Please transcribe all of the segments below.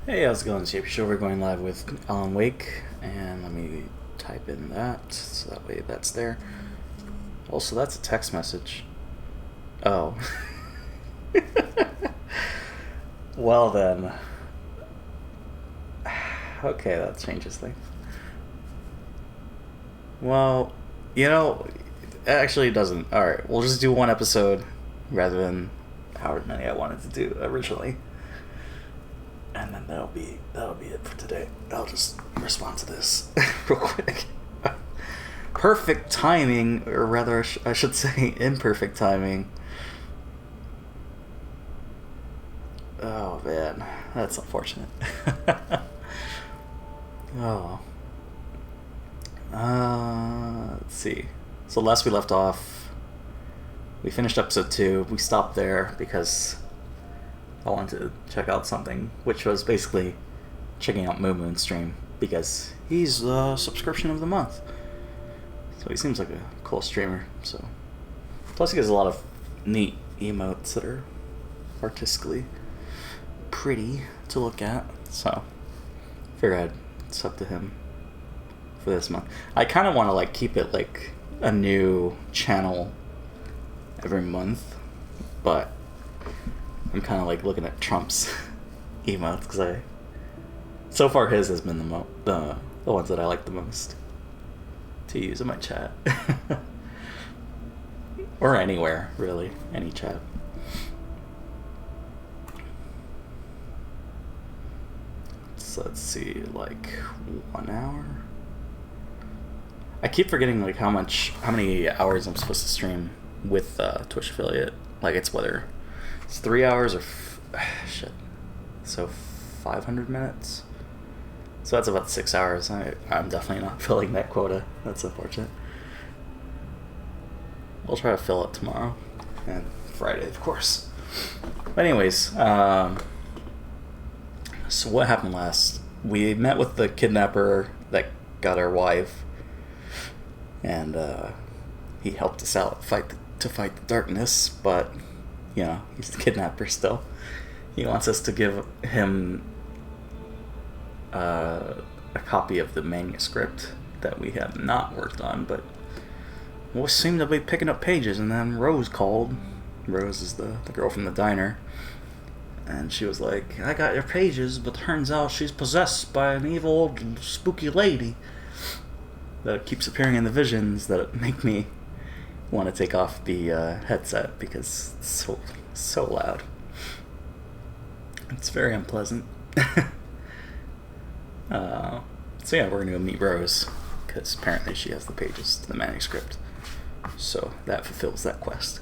Hey, how's it going? It's JPChivalry going live with Alan Wake, and let me type in that so that way that's there. Also, that's a text message. Oh. Well then. Okay, that changes things. Well, it actually doesn't. Alright, we'll just do one episode rather than however many I wanted to do originally. And then that'll be it for today. I'll just respond to this real quick. Perfect timing, or rather, I should say imperfect timing. Oh man, that's unfortunate. Oh. Let's see. So last we left off, we finished episode 2. We stopped there because I wanted to check out something, which was basically checking out Moon's stream because he's the subscription of the month. So he seems like a cool streamer. So plus he has a lot of neat emotes that are artistically pretty to look at. So figured I'd sub to him for this month. I kind of want to keep it like a new channel every month, but I'm kind of looking at Trump's emotes because so far his has been the ones that I like the most to use in my chat. Or anywhere, really, any chat. So let's see, 1 hour. I keep forgetting how many hours I'm supposed to stream with Twitch affiliate. It's whether it's 3 hours or shit. So 500 minutes. So that's about 6 hours. I'm definitely not filling that quota. That's unfortunate. We'll try to fill it tomorrow and Friday, of course. But anyways, so what happened last? We met with the kidnapper that got our wife, and he helped us out to fight the darkness. But he's the kidnapper still. He wants us to give him a copy of the manuscript that we have not worked on, but we seem to be picking up pages. And then Rose called. Rose is the girl from the diner, and she was like, "I got your pages, but turns out she's possessed by an evil old spooky lady that keeps appearing in the visions that make me want to take off the headset because it's so loud. It's very unpleasant." So yeah, we're gonna go meet Rose because apparently she has the pages to the manuscript, so that fulfills that quest.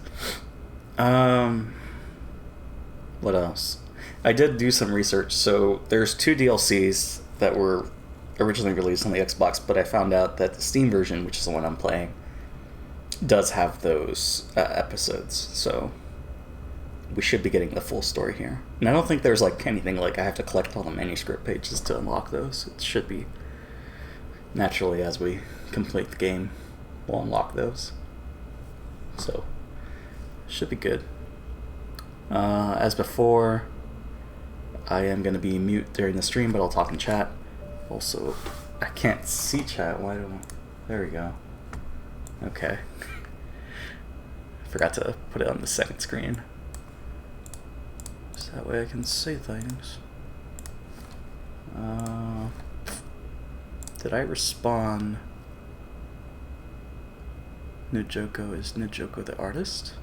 What else? I did do some research. So there's 2 DLCs that were originally released on the Xbox, but I found out that the Steam version, which is the one I'm playing, does have those episodes. So we should be getting the full story here. And I don't think there's anything I have to collect all the manuscript pages to unlock those. It should be naturally as we complete the game, we'll unlock those. So should be good. As before, I am going to be mute during the stream, but I'll talk in chat. Also, I can't see chat. Why don't I? There we go. Okay. Forgot to put it on the second screen, so that way I can see things. Did I respond? Nijoko, is Nijoko the artist?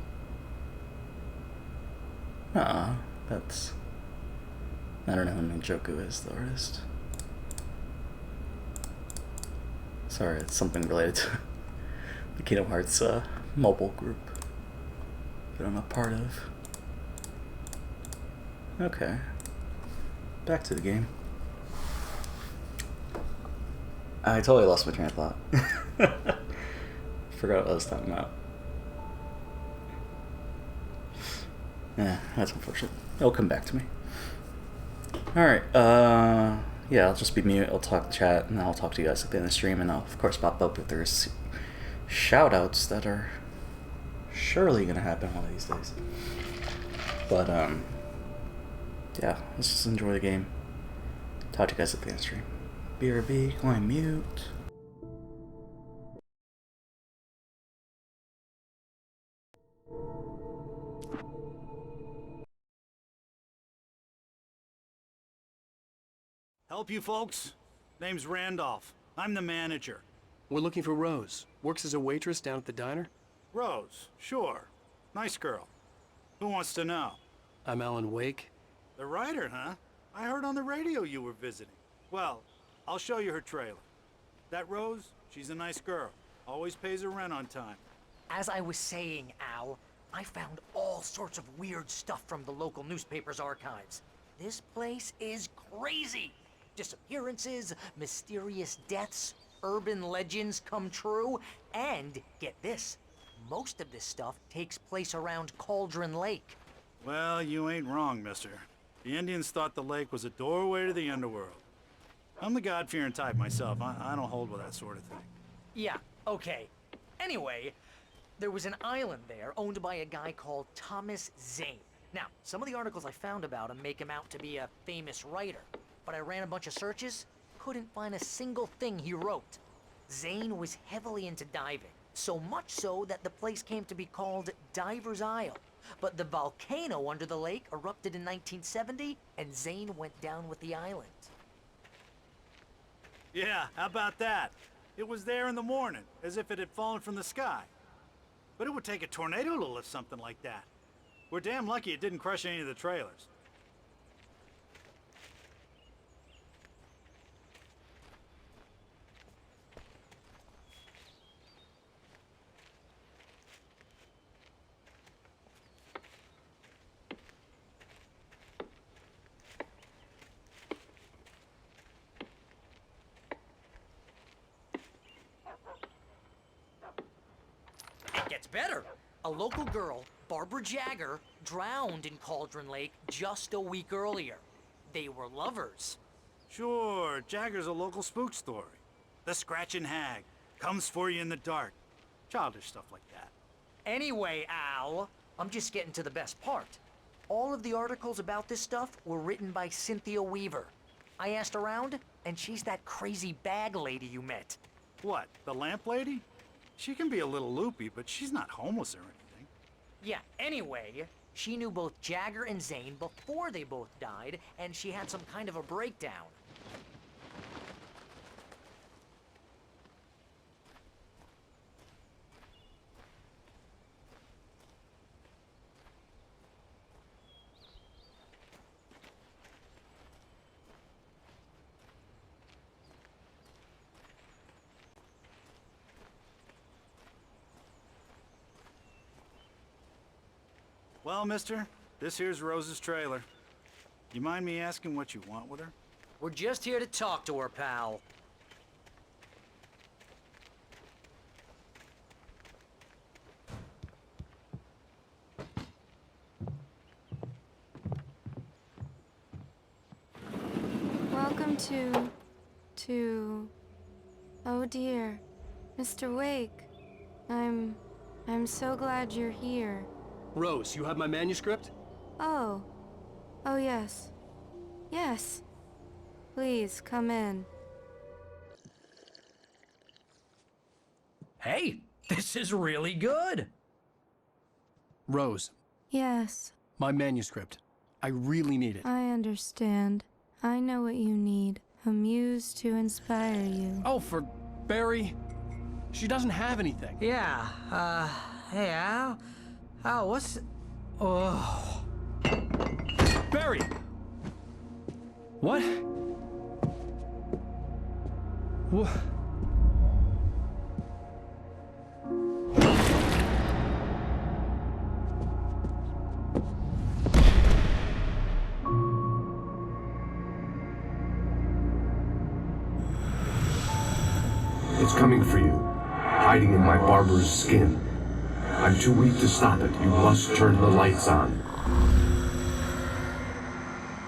That's... I don't know who Nijoko is, the artist. Sorry, it's something related to the Kingdom Hearts mobile group that I'm a part of. Okay. Back to the game. I totally lost my train of thought. Forgot what I was talking about. Yeah, that's unfortunate. It'll come back to me. Alright, yeah, I'll just be mute, I'll talk chat, and then I'll talk to you guys at the end of the stream, and I'll of course pop up if there's shoutouts that are surely gonna happen one of these days. But, yeah, let's just enjoy the game. talk to you guys at the end of the stream. BRB, going mute. Help you folks? Name's Randolph. I'm the manager. We're looking for Rose. Works as a waitress down at the diner. Rose, sure. Nice girl. Who wants to know? I'm Alan Wake. The writer, huh? I heard on the radio you were visiting. Well, I'll show you her trailer. That Rose, she's a nice girl. Always pays her rent on time. As I was saying, Al, I found all sorts of weird stuff from the local newspaper's archives. This place is crazy. Disappearances, mysterious deaths, urban legends come true, and get this, most of this stuff takes place around Cauldron Lake. Well, you ain't wrong, mister. The Indians thought the lake was a doorway to the underworld. I'm the God-fearing type myself. I don't hold with that sort of thing. Yeah, okay. Anyway, there was an island there owned by a guy called Thomas Zane. Now, some of the articles I found about him make him out to be a famous writer, but I ran a bunch of searches, couldn't find a single thing he wrote. Zane was heavily into diving, so much so that the place came to be called Diver's Isle. But the volcano under the lake erupted in 1970, and Zane went down with the island. Yeah, how about that? It was there in the morning, as if it had fallen from the sky. But it would take a tornado to lift something like that. We're damn lucky it didn't crush any of the trailers. It gets better. A local girl, Barbara Jagger, drowned in Cauldron Lake just a week earlier. They were lovers. Sure, Jagger's a local spook story. The Scratching Hag comes for you in the dark. Childish stuff like that. Anyway, Al, I'm just getting to the best part. All of the articles about this stuff were written by Cynthia Weaver. I asked around, and she's that crazy bag lady you met. What, the lamp lady? She can be a little loopy, but she's not homeless or anything. Yeah, anyway, she knew both Jagger and Zane before they both died, and she had some kind of a breakdown. Well, mister, this here's Rose's trailer. You mind me asking what you want with her? We're just here to talk to her, pal. Welcome to... Oh dear, Mr. Wake. I'm so glad you're here. Rose, you have my manuscript? Oh. Oh yes. Yes. Please, come in. Hey, this is really good. Rose, Yes, my manuscript. I really need it. I understand. I know what you need. A muse to inspire you. Oh, for Barry. She doesn't have anything. Yeah, hey, Al? Al, what's... Oh... Barry! What? What? It's coming for you, hiding in my barber's skin. I'm too weak to stop it. You must turn the lights on.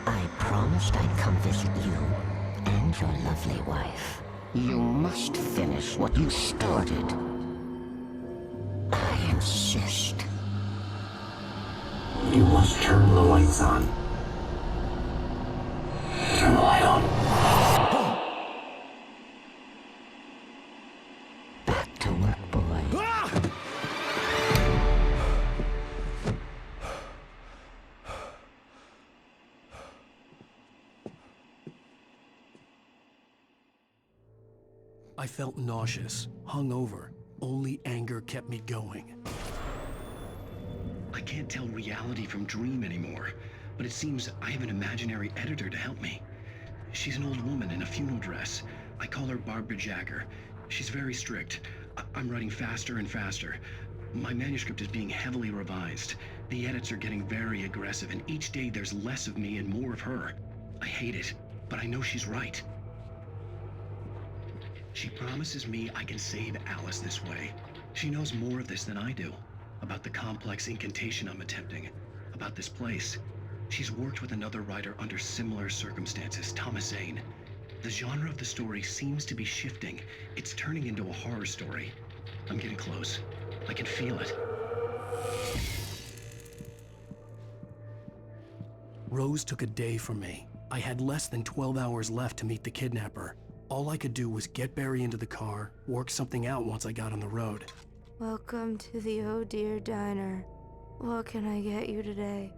I promised I'd come visit you and your lovely wife. You must finish what you started. I insist. You must turn the lights on. Turn the light on. I felt nauseous, hungover. Only anger kept me going. I can't tell reality from dream anymore, but it seems I have an imaginary editor to help me. She's an old woman in a funeral dress. I call her Barbara Jagger. She's very strict. I'm writing faster and faster. My manuscript is being heavily revised. The edits are getting very aggressive, and each day there's less of me and more of her. I hate it, but I know she's right. She promises me I can save Alice this way. She knows more of this than I do. About the complex incantation I'm attempting. About this place. She's worked with another writer under similar circumstances, Thomas Zane. The genre of the story seems to be shifting. It's turning into a horror story. I'm getting close. I can feel it. Rose took a day from me. I had less than 12 hours left to meet the kidnapper. All I could do was get Barry into the car, work something out once I got on the road. Welcome to the Oh Dear Diner. What can I get you today?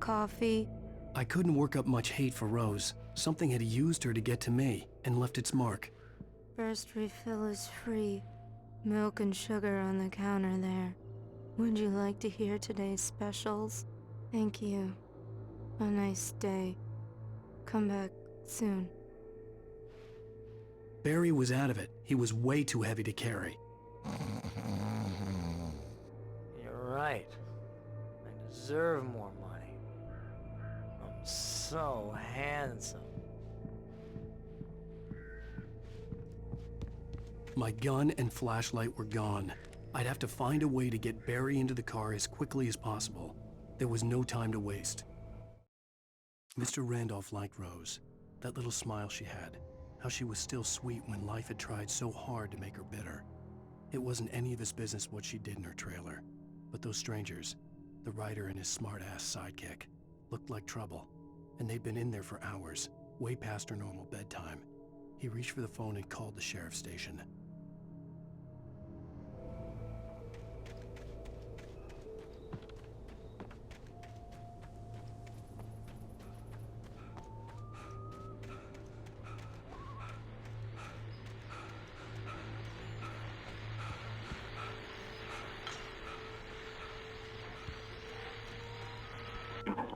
Coffee? I couldn't work up much hate for Rose. Something had used her to get to me and left its mark. First refill is free. Milk and sugar on the counter there. Would you like to hear today's specials? Thank you. A nice day. Come back soon. Barry was out of it. He was way too heavy to carry. You're right. I deserve more money. I'm so handsome. My gun and flashlight were gone. I'd have to find a way to get Barry into the car as quickly as possible. There was no time to waste. Mr. Randolph liked Rose. That little smile she had. How she was still sweet when life had tried so hard to make her bitter. It wasn't any of his business what she did in her trailer. But those strangers, the writer and his smart-ass sidekick, looked like trouble. And they'd been in there for hours, way past her normal bedtime. He reached for the phone and called the sheriff's station.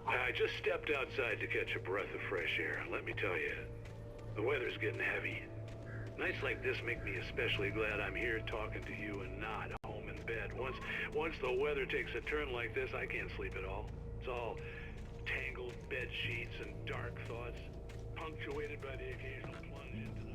I just stepped outside to catch a breath of fresh air. Let me tell you, the weather's getting heavy. Nights like this make me especially glad I'm here talking to you and not home in bed. Once the weather takes a turn like this, I can't sleep at all. It's all tangled bed sheets and dark thoughts, punctuated by the occasional plunge into the...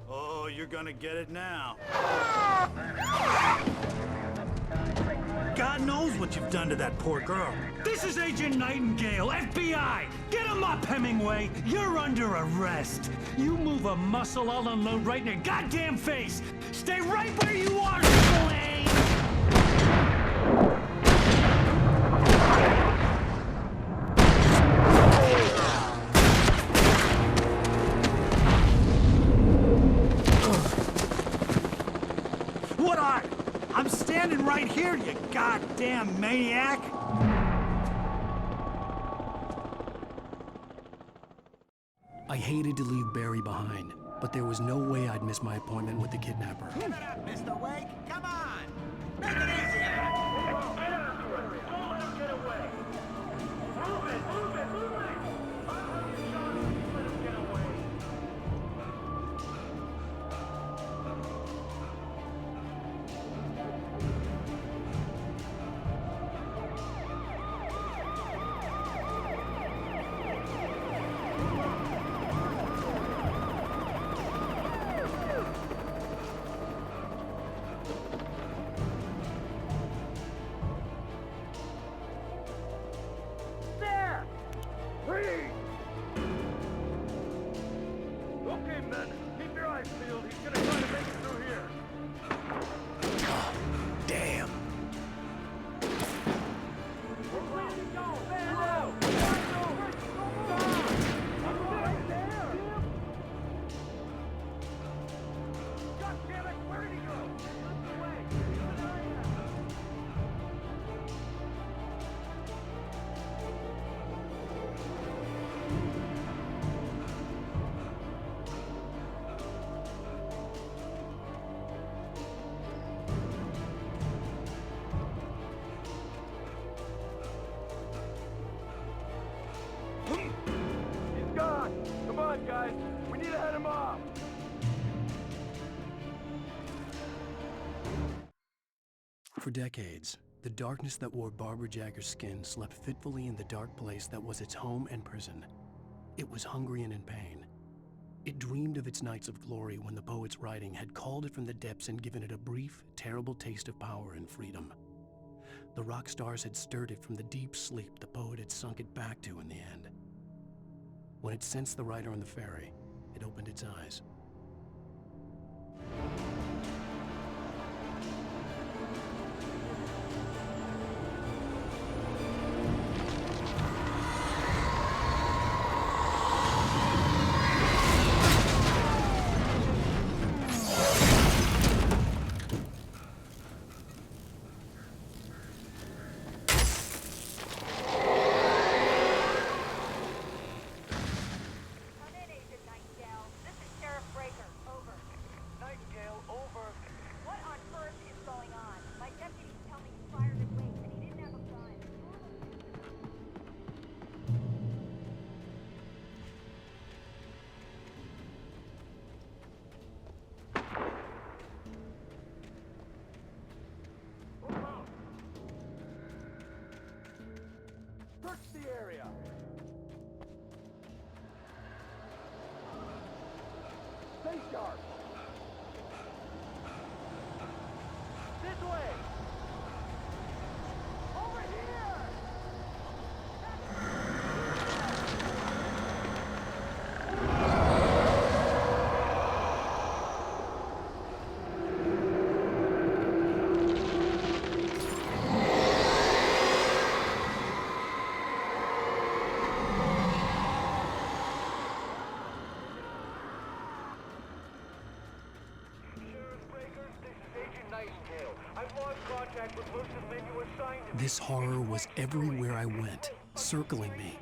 Oh, you're gonna get it now. God knows what you've done to that poor girl. This is Agent Nightingale, FBI! Get him up, Hemingway! You're under arrest! You move a muscle, I'll unload right in your goddamn face! Stay right where you are, Slade! I'm standing right here, you goddamn maniac! I hated to leave Barry behind, but there was no way I'd miss my appointment with the kidnapper. Give it up, Mr. Wake! Come on! Make it easier! Get after it! Don't let him get away! Move it! Move it! Move it! Let him get away! now! For decades, the darkness that wore Barbara Jagger's skin slept fitfully in the dark place that was its home and prison. It was hungry and in pain. It dreamed of its nights of glory when the poet's writing had called it from the depths and given it a brief, terrible taste of power and freedom. The rock stars had stirred it from the deep sleep the poet had sunk it back to in the end. When it sensed the writer on the ferry, it opened its eyes. Search the area! Stay sharp! This way! Over here! This horror was everywhere I went, circling me.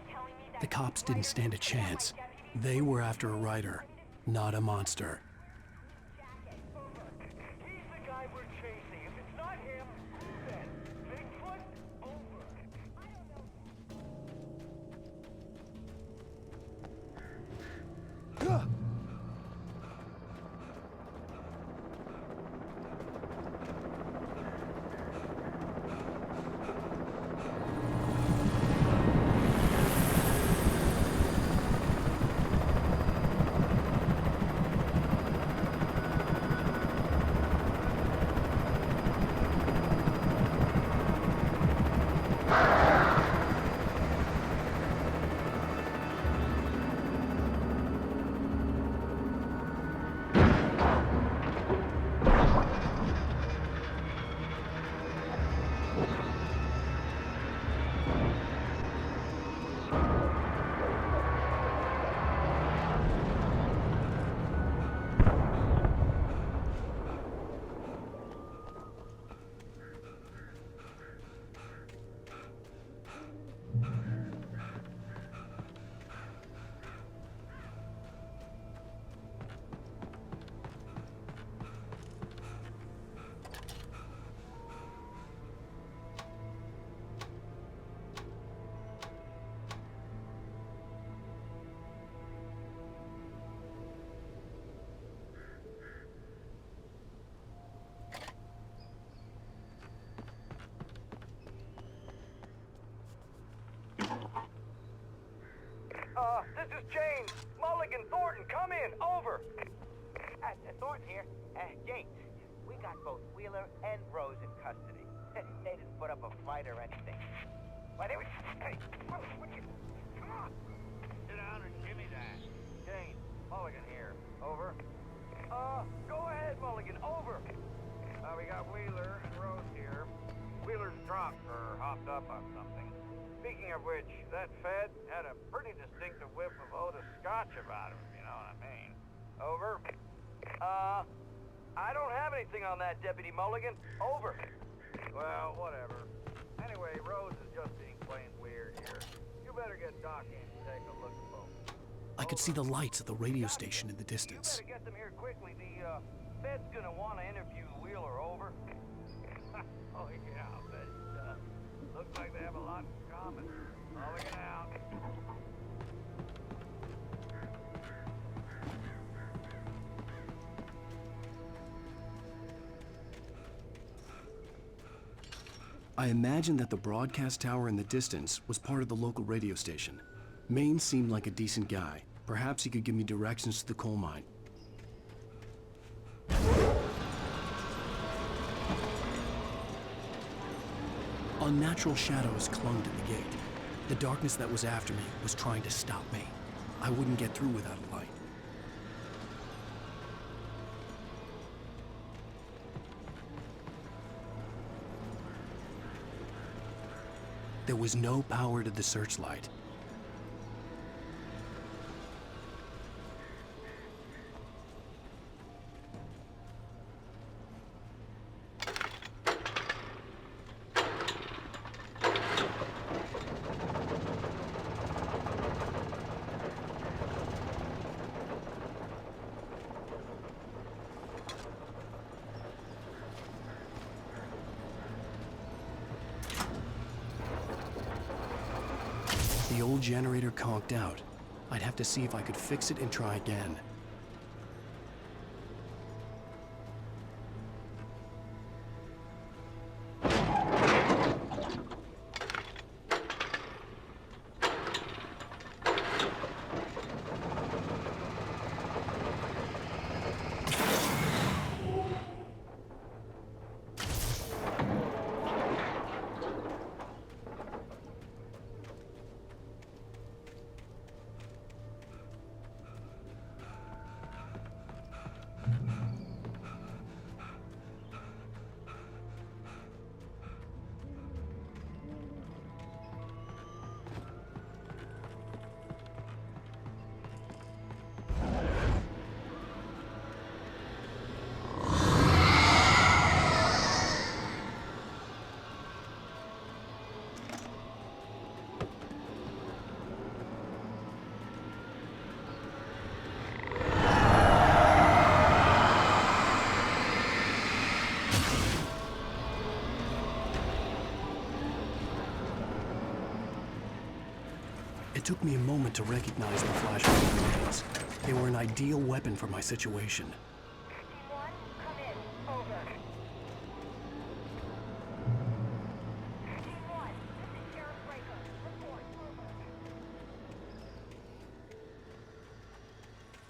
The cops didn't stand a chance. They were after a writer, not a monster. He's the guy we're chasing. If it's not him, who then? Bigfoot? Over. I don't know. This is James. Mulligan, Thornton, come in. Over. Thornton here. James, we got both Wheeler and Rose in custody. They didn't put up a fight or anything. Why, they were... Hey, what you... Come on. Sit down and give me that. James, Mulligan here. Over. Go ahead, Mulligan. Over. We got Wheeler and Rose here. Wheeler's drunk or hopped up on something. Speaking of which, that Fed had a pretty distinctive whiff of Otis Scotch about him, if you know what I mean. Over. I don't have anything on that, Deputy Mulligan. Over. Well, whatever. Anyway, Rose is just being plain weird here. You better get Doc in and take a look at both. I could see the lights of the radio station in the distance. You better get them here quickly. The Fed's gonna want to interview Wheeler. Over. Oh, yeah, but looks like they have a lot in common. Mulligan out. I imagined that the broadcast tower in the distance was part of the local radio station. Maine seemed like a decent guy. Perhaps he could give me directions to the coal mine. Unnatural shadows clung to the gate. The darkness that was after me was trying to stop me. I wouldn't get through without a light. There was no power to the searchlight. The old generator conked out. I'd have to see if I could fix it and try again. It took me a moment to recognize the flashbang grenades. They were an ideal weapon for my situation. Team 1, come in. Over. Team 1, this is Sheriff Breaker. Report. Over.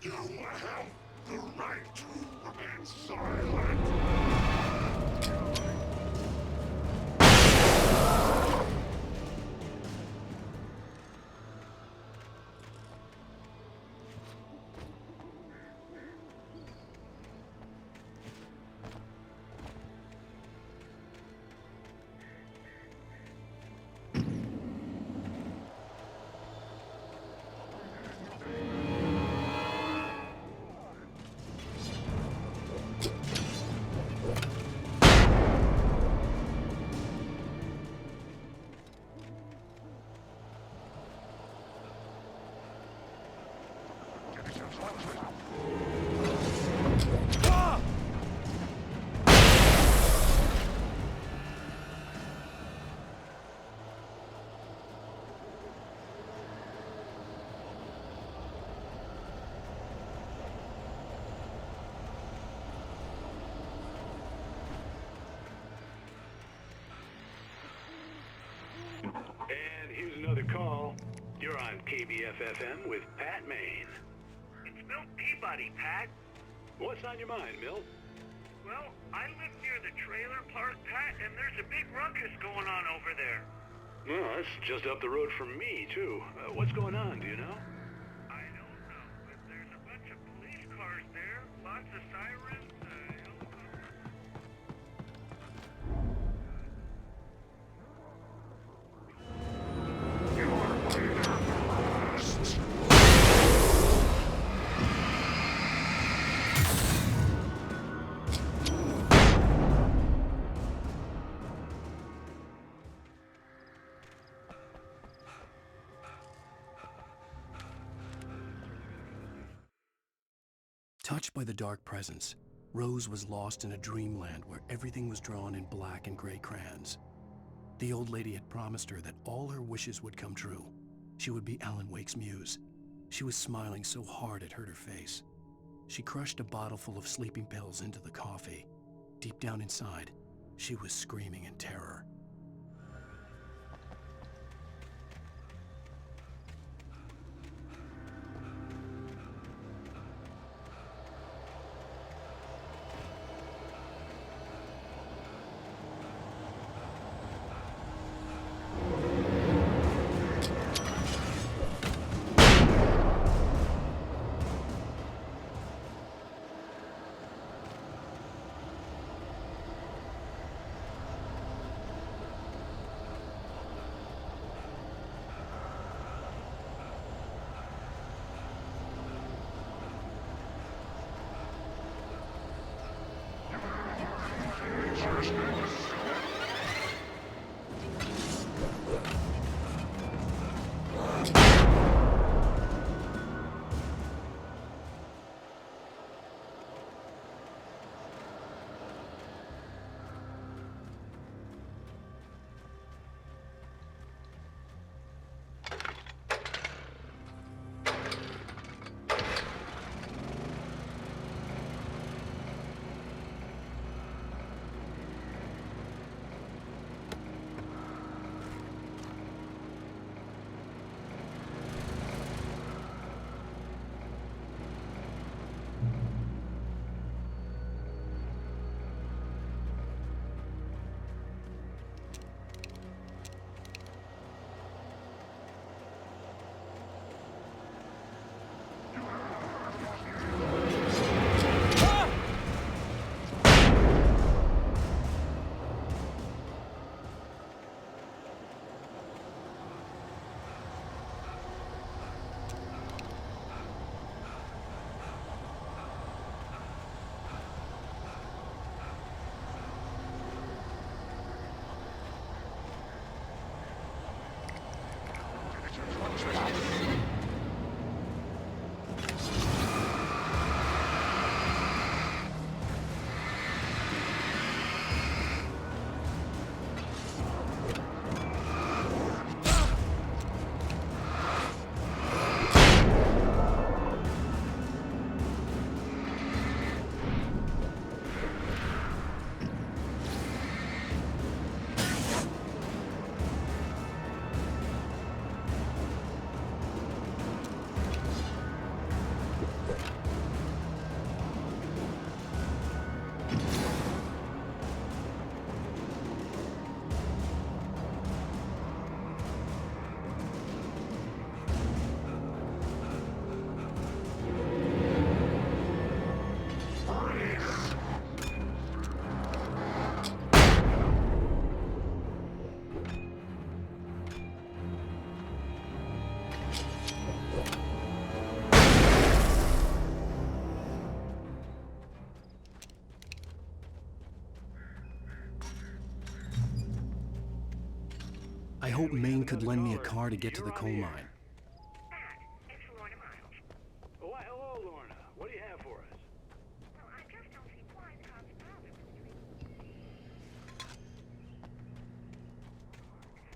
You have the right to remain silent. And here's another call. You're on KBFFM with Pat Maine. It's Milt Peabody, Pat. What's on your mind, Milt? Well, I live near the trailer park, Pat, and there's a big ruckus going on over there. Well, that's just up the road from me, too. What's going on, do you know? I don't know, but there's a bunch of police cars there, lots of sirens, helicopters. Touched by the dark presence, Rose was lost in a dreamland where everything was drawn in black and gray crayons. The old lady had promised her that all her wishes would come true. She would be Alan Wake's muse. She was smiling so hard it hurt her face. She crushed a bottle full of sleeping pills into the coffee. Deep down inside, she was screaming in terror. I hope Maine could lend me a car to get to the coal mine. Oh, why, hello, Lorna. What do you have for us? Well, I just don't see why the cops bother.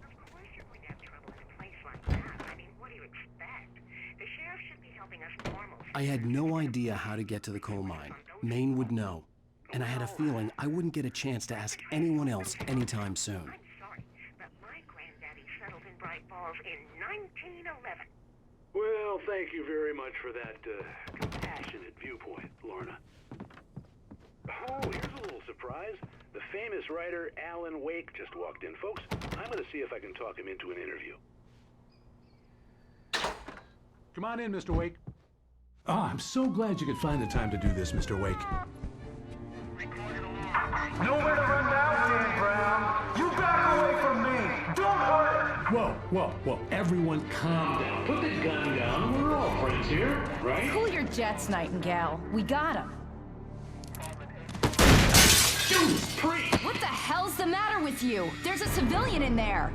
Of course you're going to have trouble in a place like that. I mean, what do you expect? The sheriff should be helping us normal. I had no idea how to get to the coal mine. Maine would know. And I had a feeling I wouldn't get a chance to ask anyone else anytime soon. I'm sorry, but my granddaddy settled in Bright Falls in 1911. Well, thank you very much for that compassionate viewpoint, Lorna. Oh, here's a little surprise. The famous writer Alan Wake just walked in, folks. I'm going to see if I can talk him into an interview. Come on in, Mr. Wake. Oh, I'm so glad you could find the time to do this, Mr. Wake. Nowhere to run now, Dan Brown. You back away from me. Don't hurt it. Whoa. Everyone calm down. Put the gun down. We're all friends here, right? Cool your jets, Nightingale. We got him. Judas Priest! What the hell's the matter with you? There's a civilian in there.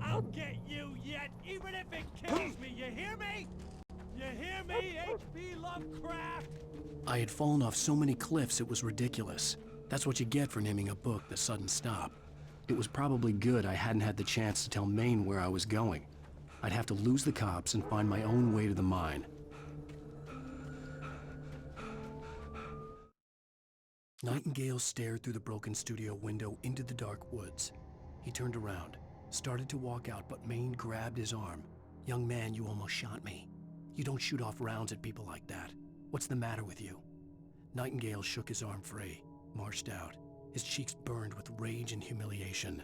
I'll get you yet, even if it kills me. You hear me? You hear me, H.P. Lovecraft? I had fallen off so many cliffs it was ridiculous. That's what you get for naming a book The Sudden Stop. It was probably good I hadn't had the chance to tell Maine where I was going. I'd have to lose the cops and find my own way to the mine. Nightingale stared through the broken studio window into the dark woods. He turned around, started to walk out, but Maine grabbed his arm. "Young man, you almost shot me. You don't shoot off rounds at people like that. What's the matter with you?" Nightingale shook his arm free, marched out. His cheeks burned with rage and humiliation.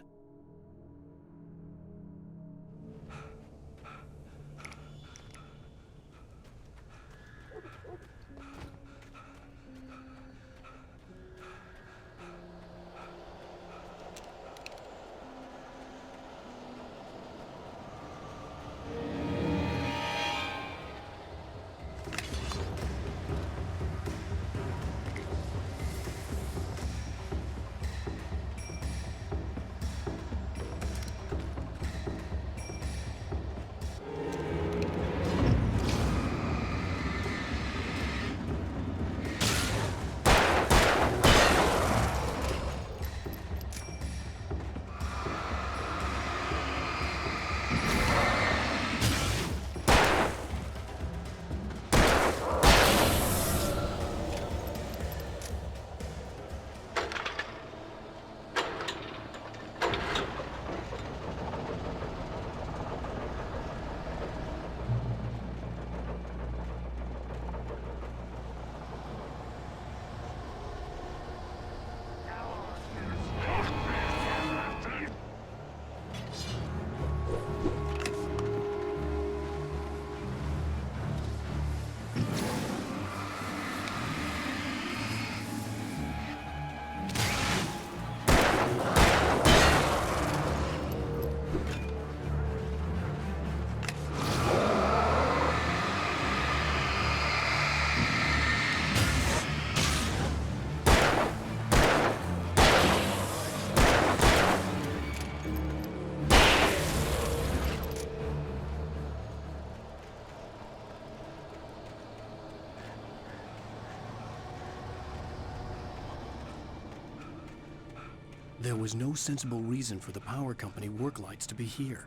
There was no sensible reason for the power company work lights to be here.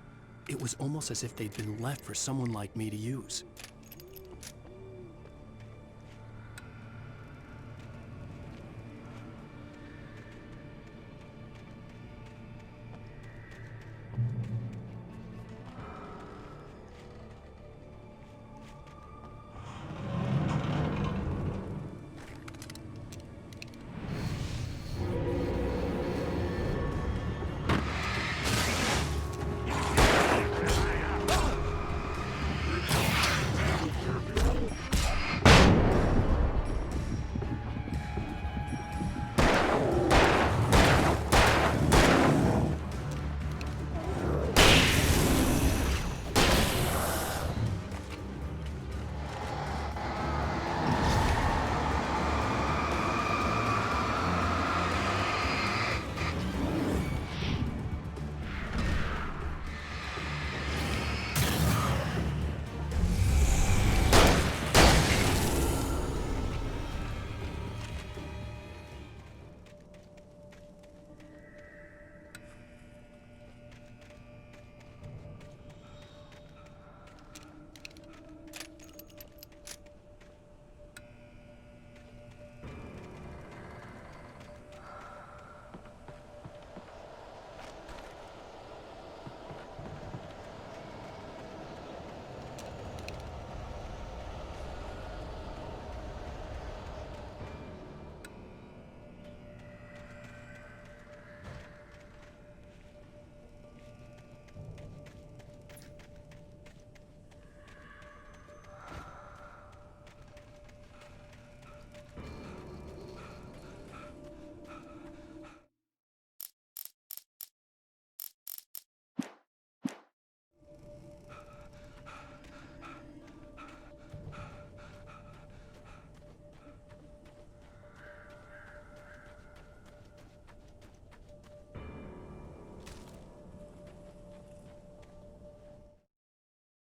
It was almost as if they'd been left for someone like me to use.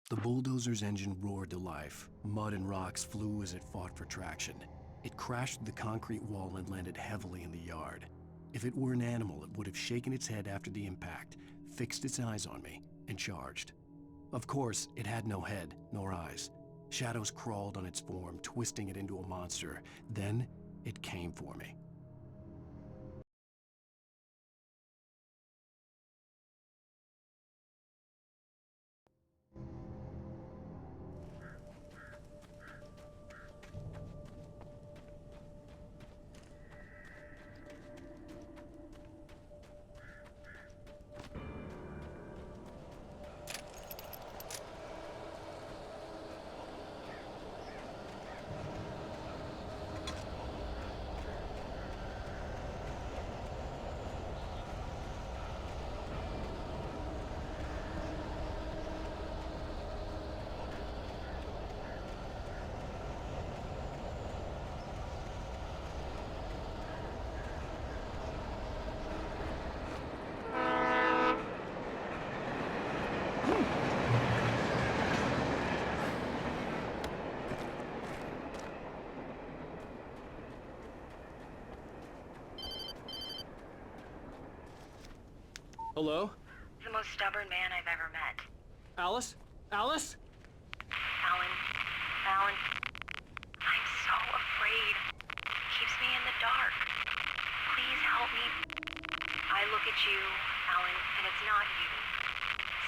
The bulldozer's engine roared to life. Mud and rocks flew as it fought for traction. It crashed through the concrete wall and landed heavily in the yard. If it were an animal, it would have shaken its head after the impact, fixed its eyes on me, and charged. Of course, it had no head, nor eyes. Shadows crawled on its form, twisting it into a monster. Then, it came for me. Hello? The most stubborn man I've ever met. Alice? Alice? Alan. Alan. I'm so afraid. Keeps me in the dark. Please help me. I look at you, Alan, and it's not you.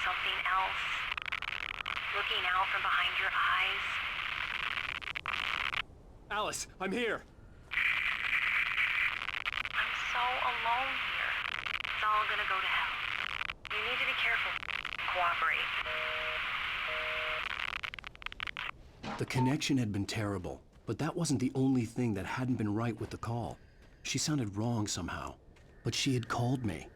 Something else. Looking out from behind your eyes. Alice, I'm here. I'm so alone here. It's all gonna go to hell. You need to be careful. Cooperate. The connection had been terrible, but that wasn't the only thing that hadn't been right with the call. She sounded wrong somehow, but she had called me.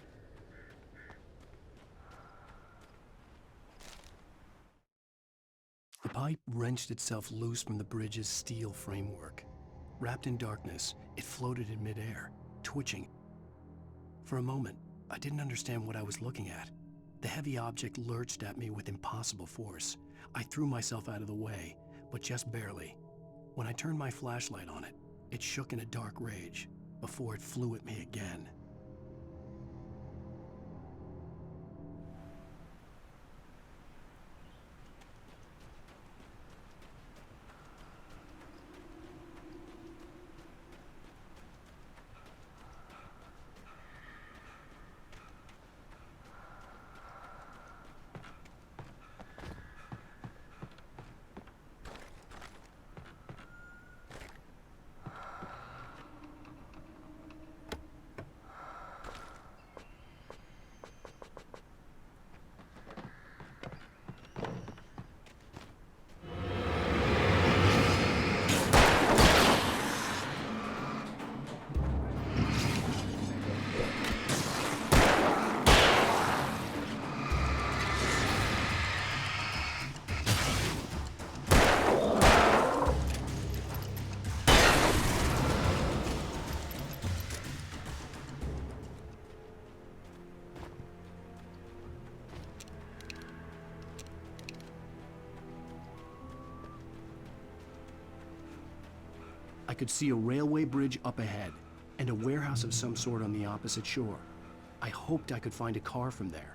The pipe wrenched itself loose from the bridge's steel framework. Wrapped in darkness, it floated in midair, twitching. For a moment, I didn't understand what I was looking at. The heavy object lurched at me with impossible force. I threw myself out of the way, but just barely. When I turned my flashlight on it, it shook in a dark rage before it flew at me again. I could see a railway bridge up ahead, and a warehouse of some sort on the opposite shore. I hoped I could find a car from there.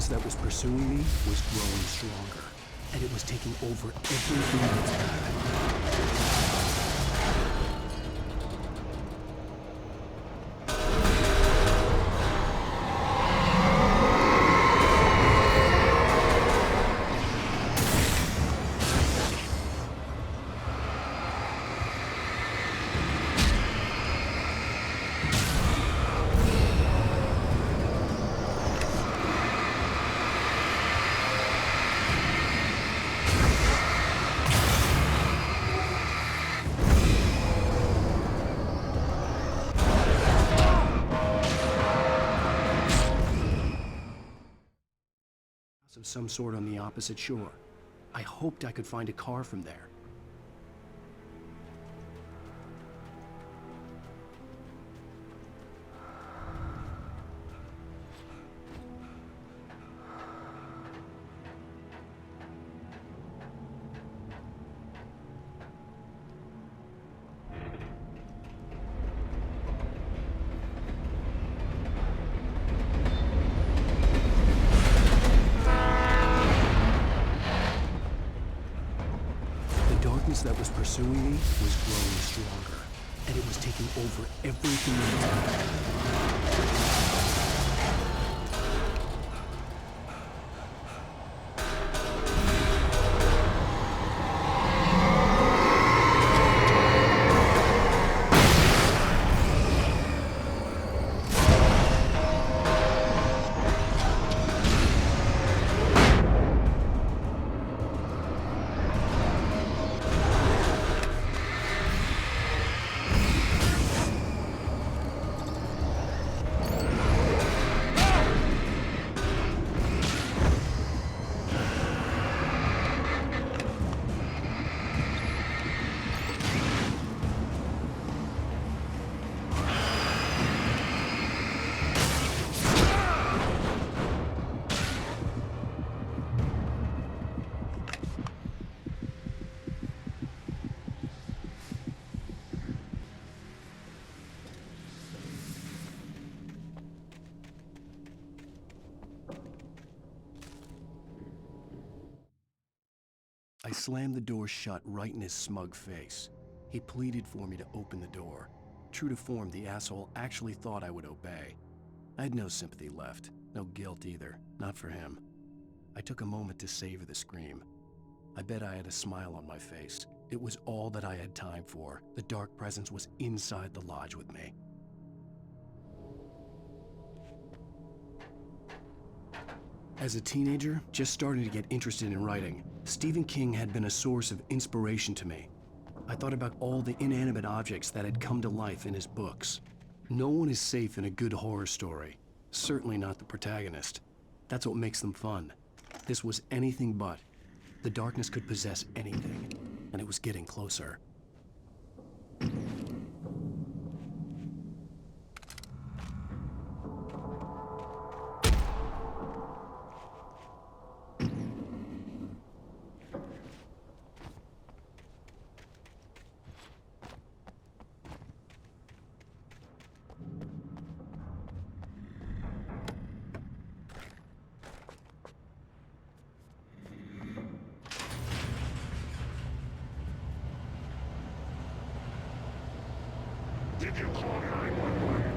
That was pursuing me was growing stronger, and it was taking over everything in its path. Of some sort on the opposite shore. I hoped I could find a car from there. That was pursuing me was growing stronger, and it was taking over everything in its path. I slammed the door shut right in his smug face. He pleaded for me to open the door. True to form, the asshole actually thought I would obey. I had no sympathy left, no guilt either, not for him. I took a moment to savor the scream. I bet I had a smile on my face. It was all that I had time for. The dark presence was inside the lodge with me. As a teenager, just starting to get interested in writing, Stephen King had been a source of inspiration to me. I thought about all the inanimate objects that had come to life in his books. No one is safe in a good horror story. Certainly not the protagonist. That's what makes them fun. This was anything but. The darkness could possess anything, and it was getting closer. Did you call 911?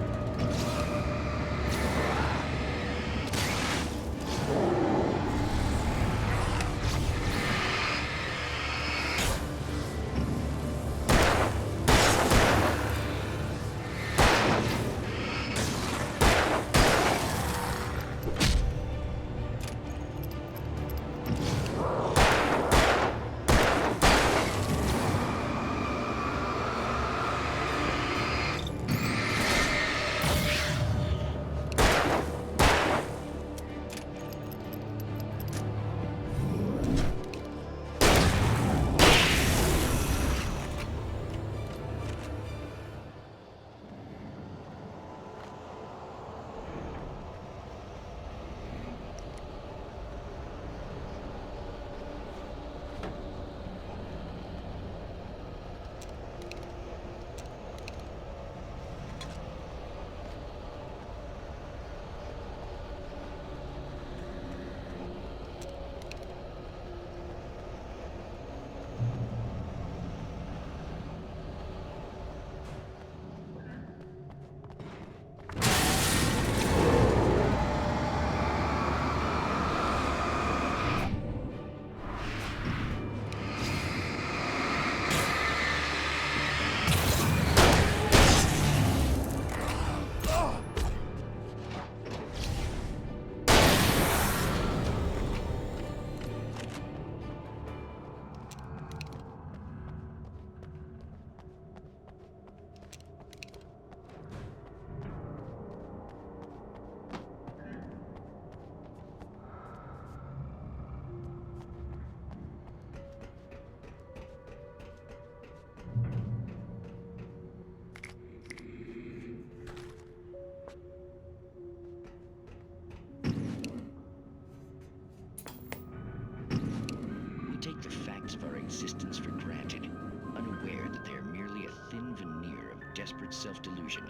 insistence for granted, unaware that they are merely a thin veneer of desperate self-delusion,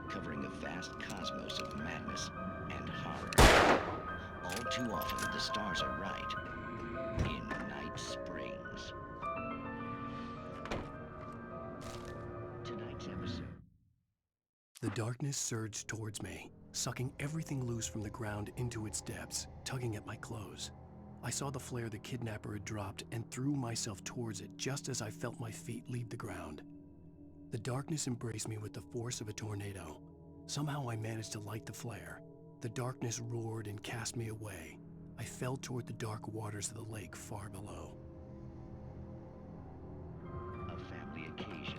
covering a vast cosmos of madness and horror. All too often, the stars are right. In Night Springs. Tonight's episode. The darkness surged towards me, sucking everything loose from the ground into its depths, tugging at my clothes. I saw the flare the kidnapper had dropped and threw myself towards it just as I felt my feet leave the ground. The darkness embraced me with the force of a tornado. Somehow I managed to light the flare. The darkness roared and cast me away. I fell toward the dark waters of the lake far below. A family occasion.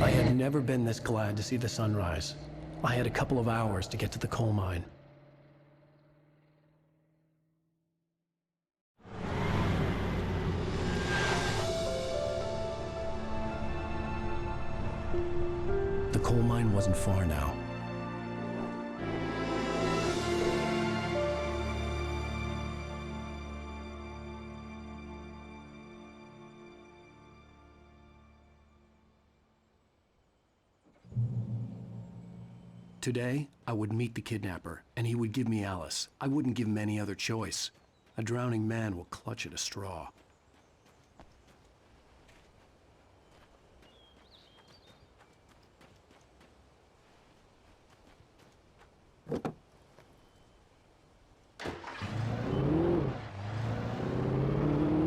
I had never been this glad to see the sunrise. I had a couple of hours to get to the coal mine. The coal mine wasn't far now. Today, I would meet the kidnapper, and he would give me Alice. I wouldn't give him any other choice. A drowning man will clutch at a straw.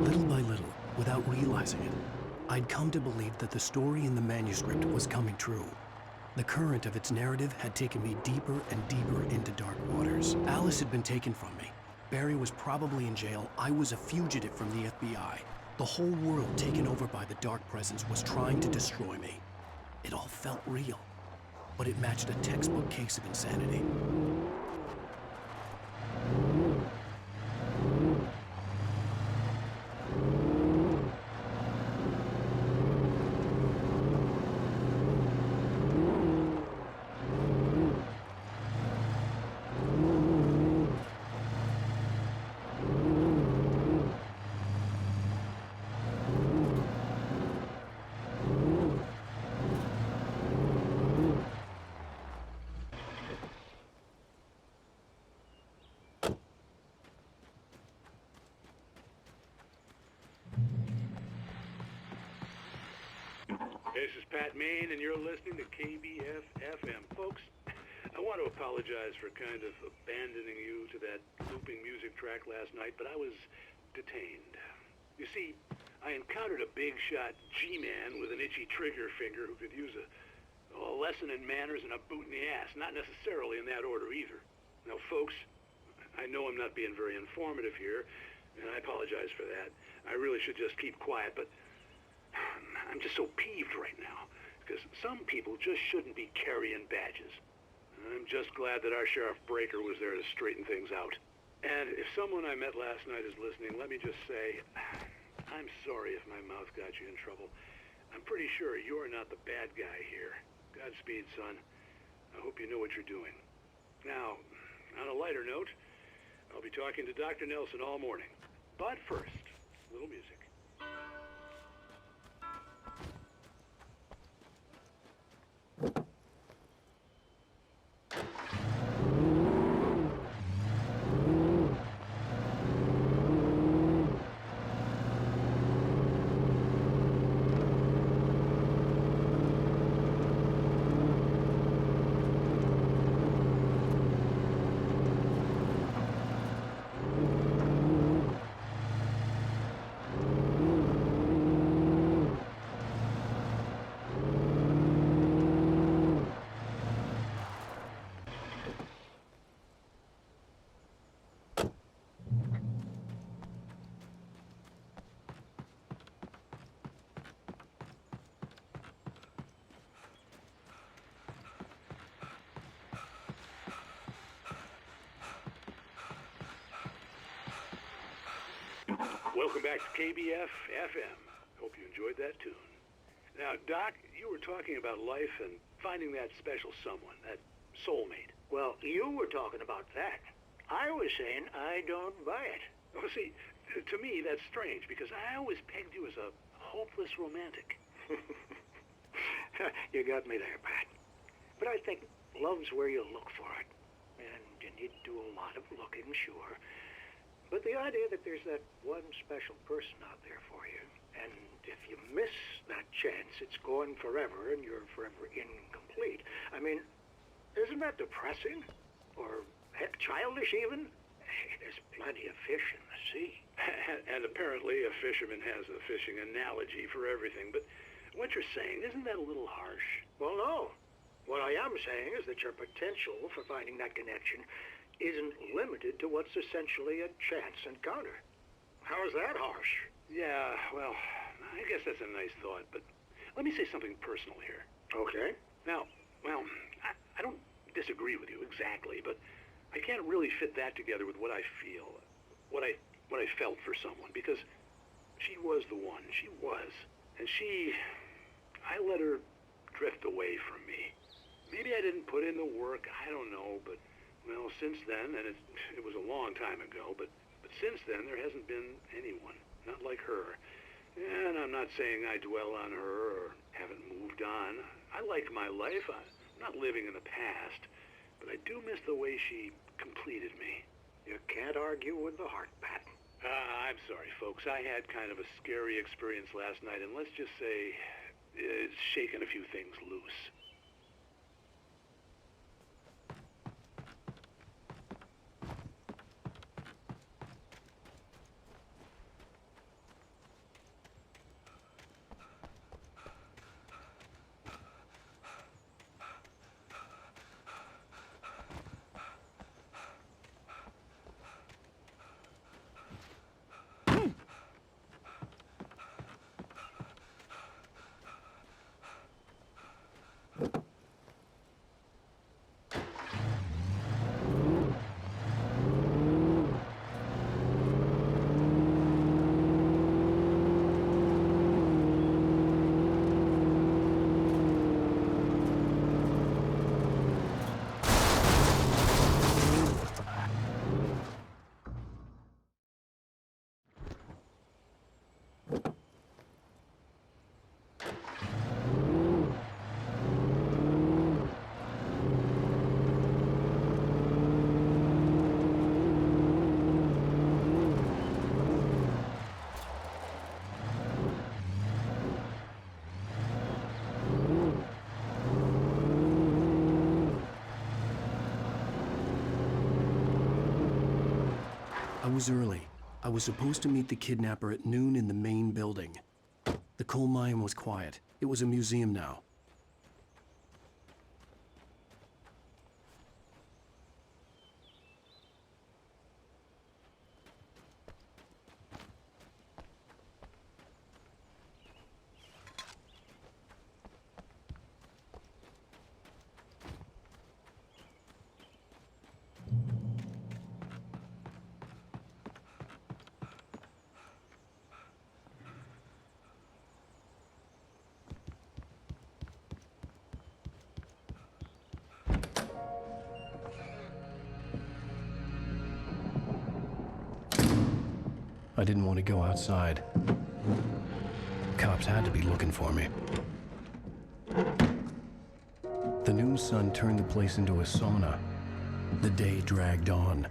Little by little, without realizing it, I'd come to believe that the story in the manuscript was coming true. The current of its narrative had taken me deeper and deeper into dark waters. Alice had been taken from me. Barry was probably in jail. I was a fugitive from the FBI. The whole world taken over by the Dark Presence was trying to destroy me. It all felt real, but it matched a textbook case of insanity. This is Pat Maine, and you're listening to KBF-FM. Folks, I want to apologize for kind of abandoning you to that looping music track last night, but I was detained. You see, I encountered a big-shot G-man with an itchy trigger finger who could use a lesson in manners and a boot in the ass, not necessarily in that order either. Now, folks, I know I'm not being very informative here, and I apologize for that. I really should just keep quiet, but I'm just so peeved right now, because some people just shouldn't be carrying badges. I'm just glad that our Sheriff Breaker was there to straighten things out. And if someone I met last night is listening, let me just say, I'm sorry if my mouth got you in trouble. I'm pretty sure you're not the bad guy here. Godspeed, son. I hope you know what you're doing. Now, on a lighter note, I'll be talking to Dr. Nelson all morning. But first, a little music. Welcome back to KBF-FM. Hope you enjoyed that tune. Now, Doc, you were talking about life and finding that special someone, that soulmate. Well, you were talking about that. I was saying I don't buy it. Oh, see, to me, that's strange, because I always pegged you as a hopeless romantic. You got me there, Pat. But I think love's where you look for it. And you need to do a lot of looking, sure. But the idea that there's that one special person out there for you, and if you miss that chance, it's gone forever, and you're forever incomplete. I mean, isn't that depressing? Or, heck, childish even? There's plenty of fish in the sea. And apparently a fisherman has a fishing analogy for everything, but what you're saying, isn't that a little harsh? Well, no. What I am saying is that your potential for finding that connection isn't limited to what's essentially a chance encounter. How is that harsh? Yeah, well, I guess that's a nice thought, but let me say something personal here. Okay. Now, well, I don't disagree with you exactly, but I can't really fit that together with what I feel, what I felt for someone, because she was the one. She was. And I let her drift away from me. Maybe I didn't put in the work, I don't know, but well, since then, and it was a long time ago, but since then there hasn't been anyone, not like her. And I'm not saying I dwell on her or haven't moved on. I like my life. I'm not living in the past, but I do miss the way she completed me. You can't argue with the heart, Pat. I'm sorry, folks. I had kind of a scary experience last night, and let's just say it's shaken a few things loose. I was early. I was supposed to meet the kidnapper at noon in the main building. The coal mine was quiet. It was a museum now. I didn't want to go outside. Cops had to be looking for me. The noon sun turned the place into a sauna. The day dragged on.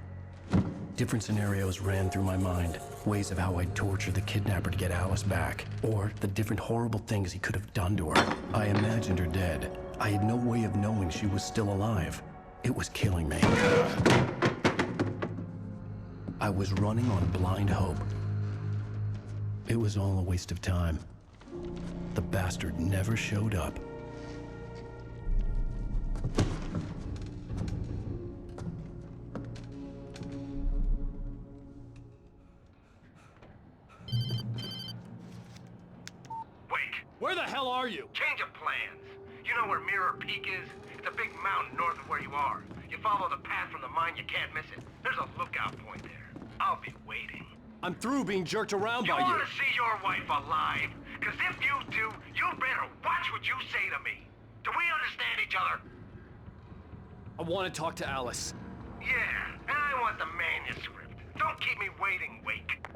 Different scenarios ran through my mind. Ways of how I'd torture the kidnapper to get Alice back. Or the different horrible things he could have done to her. I imagined her dead. I had no way of knowing she was still alive. It was killing me. I was running on blind hope. It was all a waste of time. The bastard never showed up. Where the hell are you? Change of plans. You know where Mirror Peak is? It's a big mountain north of where you are. You follow the path from the mine, you can't miss it. There's a lookout point there. I'll be waiting. I'm through being jerked around by you. You want to see your wife alive? Because if you do, you better watch what you say to me. Do we understand each other? I want to talk to Alice. Yeah, and I want the manuscript. Don't keep me waiting, Wake.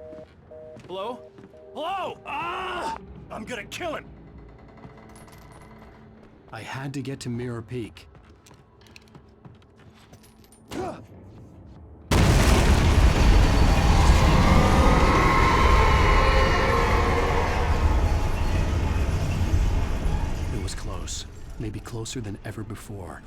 Hello? Hello! Ah! I'm gonna kill him! I had to get to Mirror Peak. It was close. Maybe closer than ever before.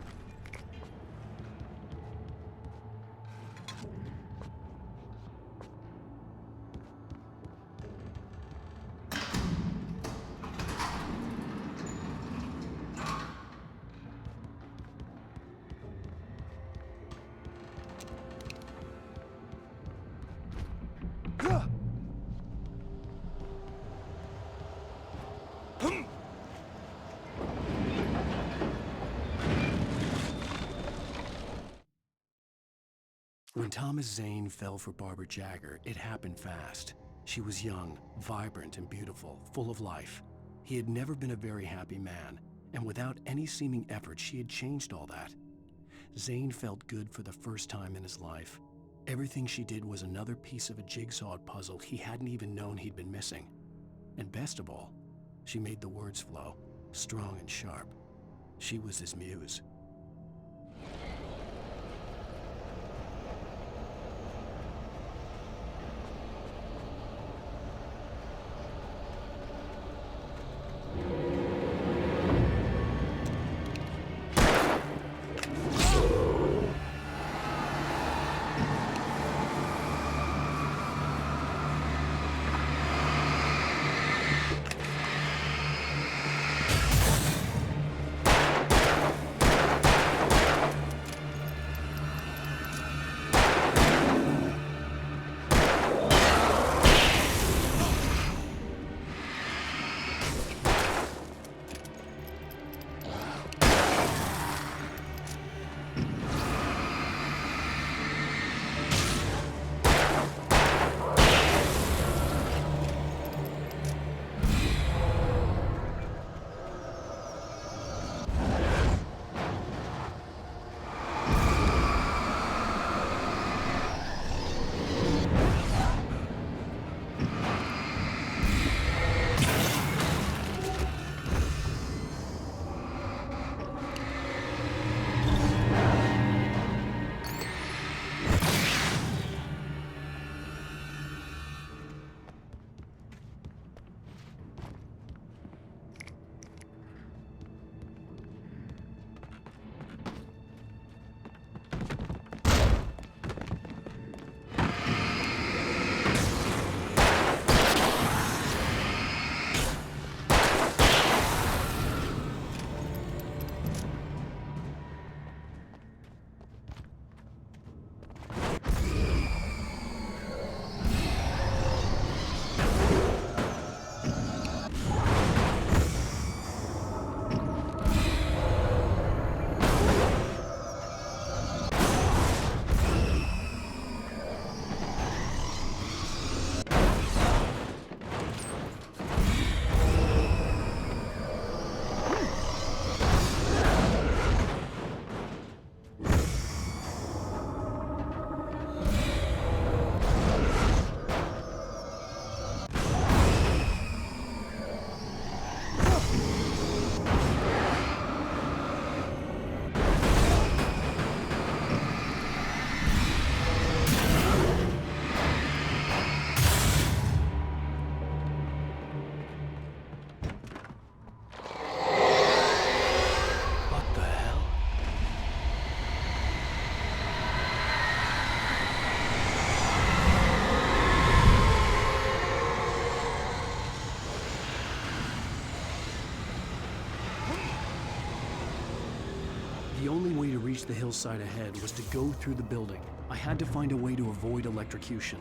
When Thomas Zane fell for Barbara Jagger, it happened fast. She was young, vibrant and beautiful, full of life. He had never been a very happy man, and without any seeming effort, she had changed all that. Zane felt good for the first time in his life. Everything she did was another piece of a jigsaw puzzle he hadn't even known he'd been missing. And best of all, she made the words flow, strong and sharp. She was his muse. reach the hillside ahead was to go through the building. I had to find a way to avoid electrocution.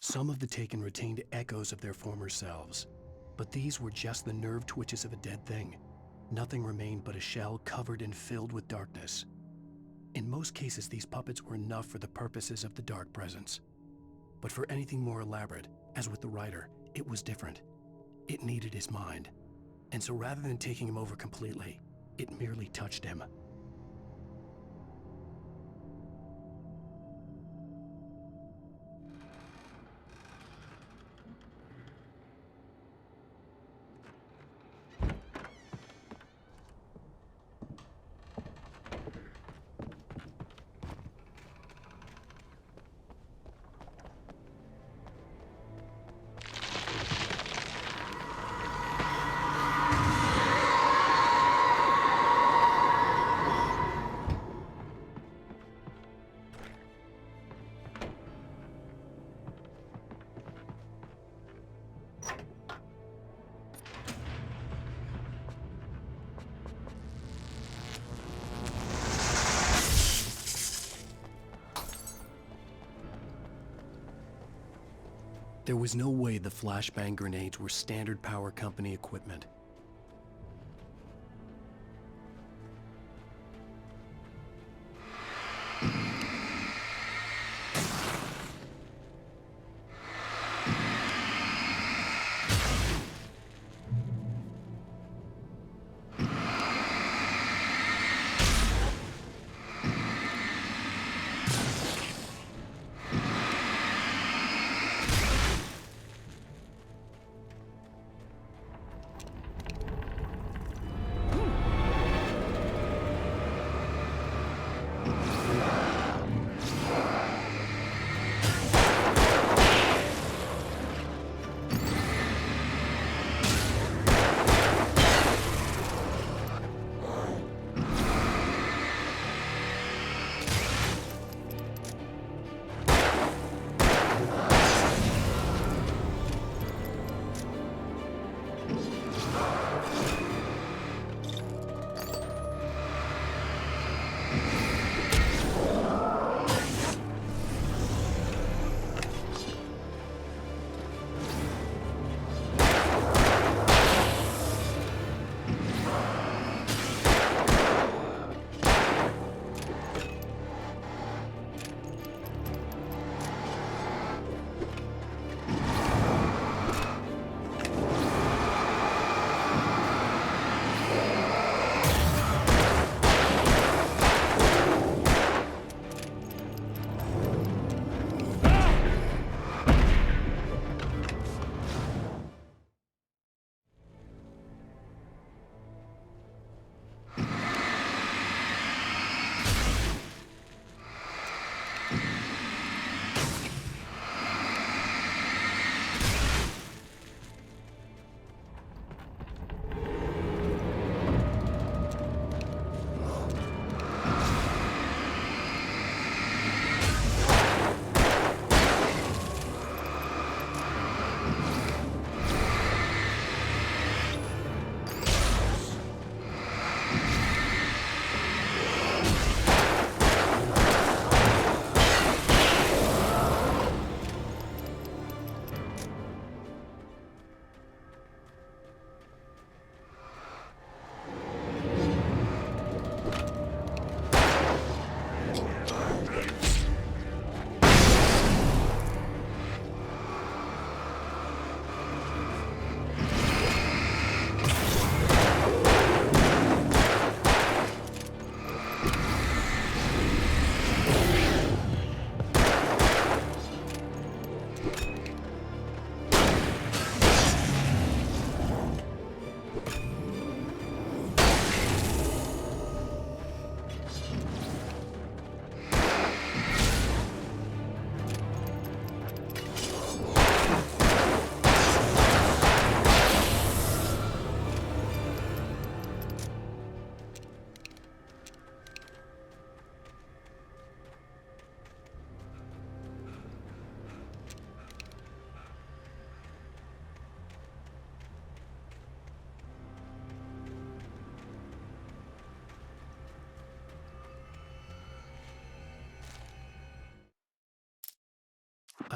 Some of the taken retained echoes of their former selves, but these were just the nerve twitches of a dead thing. Nothing remained but a shell covered and filled with darkness. In most cases, these puppets were enough for the purposes of the Dark Presence. But for anything more elaborate, as with the writer, it was different. It needed his mind. And so rather than taking him over completely, it merely touched him. There was no way the flashbang grenades were standard power company equipment.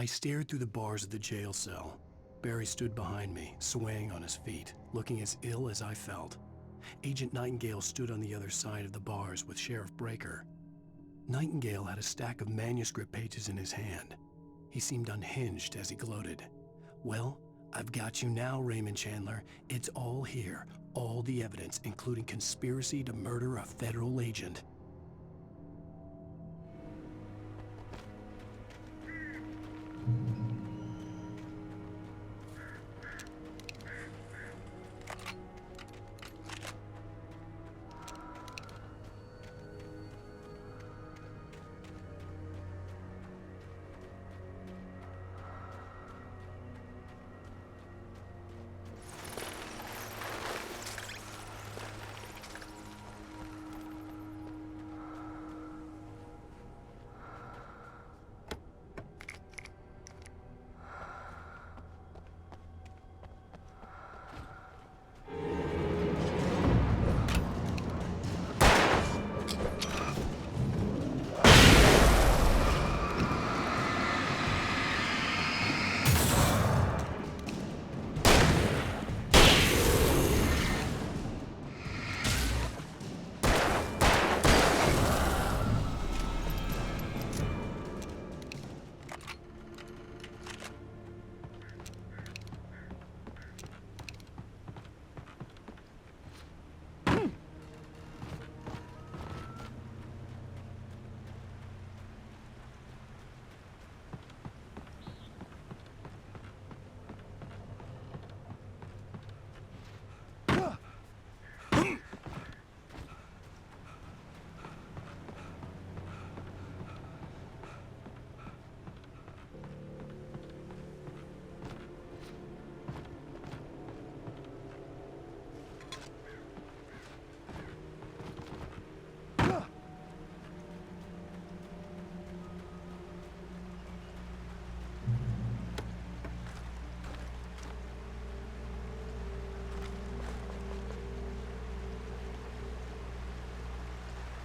I stared through the bars of the jail cell. Barry stood behind me, swaying on his feet, looking as ill as I felt. Agent Nightingale stood on the other side of the bars with Sheriff Breaker. Nightingale had a stack of manuscript pages in his hand. He seemed unhinged as he gloated. "Well, I've got you now, Raymond Chandler. It's all here. All the evidence, including conspiracy to murder a federal agent."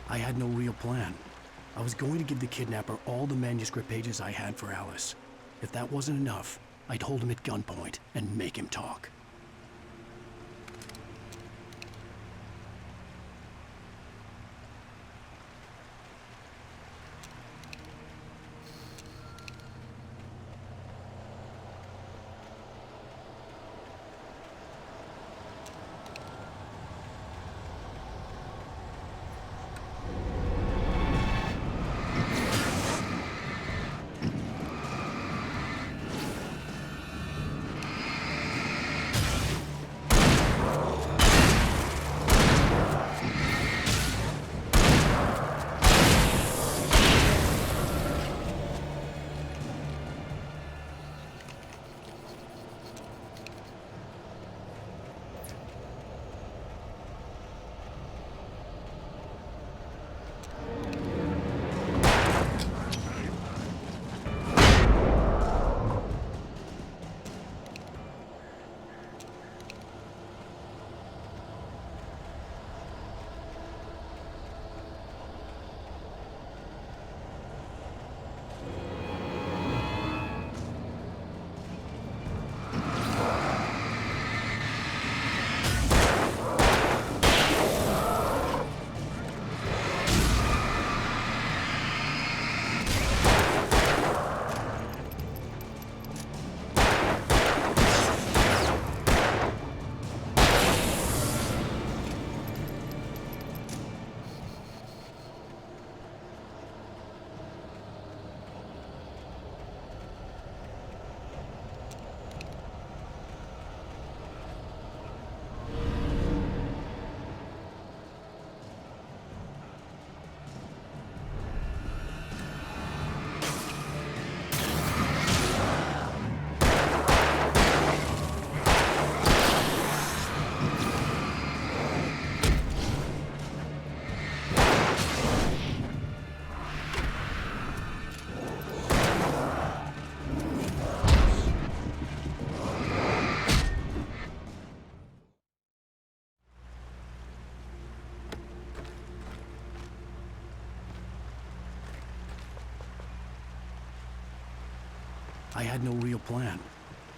I had no real plan. I was going to give the kidnapper all the manuscript pages I had for Alice. If that wasn't enough, I'd hold him at gunpoint and make him talk. I had no real plan.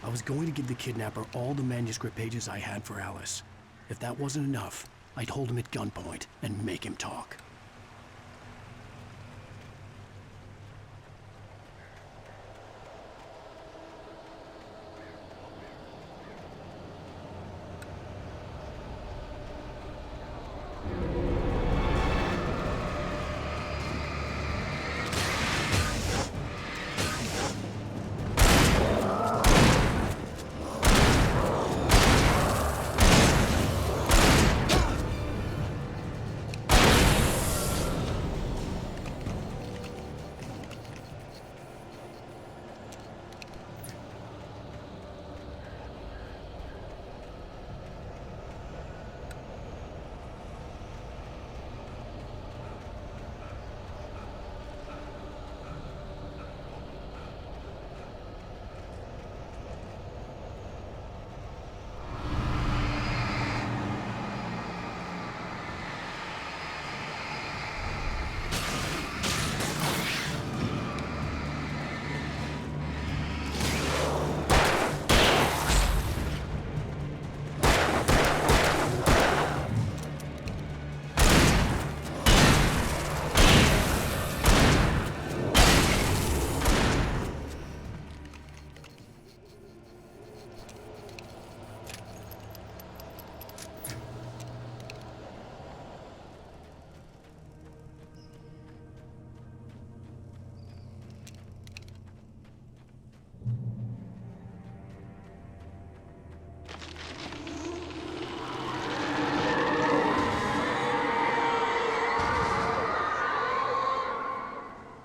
I was going to give the kidnapper all the manuscript pages I had for Alice. If that wasn't enough, I'd hold him at gunpoint and make him talk.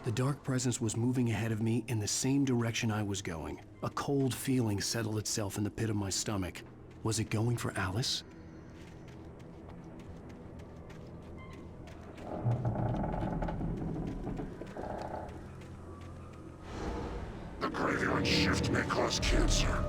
The dark presence was moving ahead of me in the same direction I was going. A cold feeling settled itself in the pit of my stomach. Was it going for Alice? The graveyard shift may cause cancer.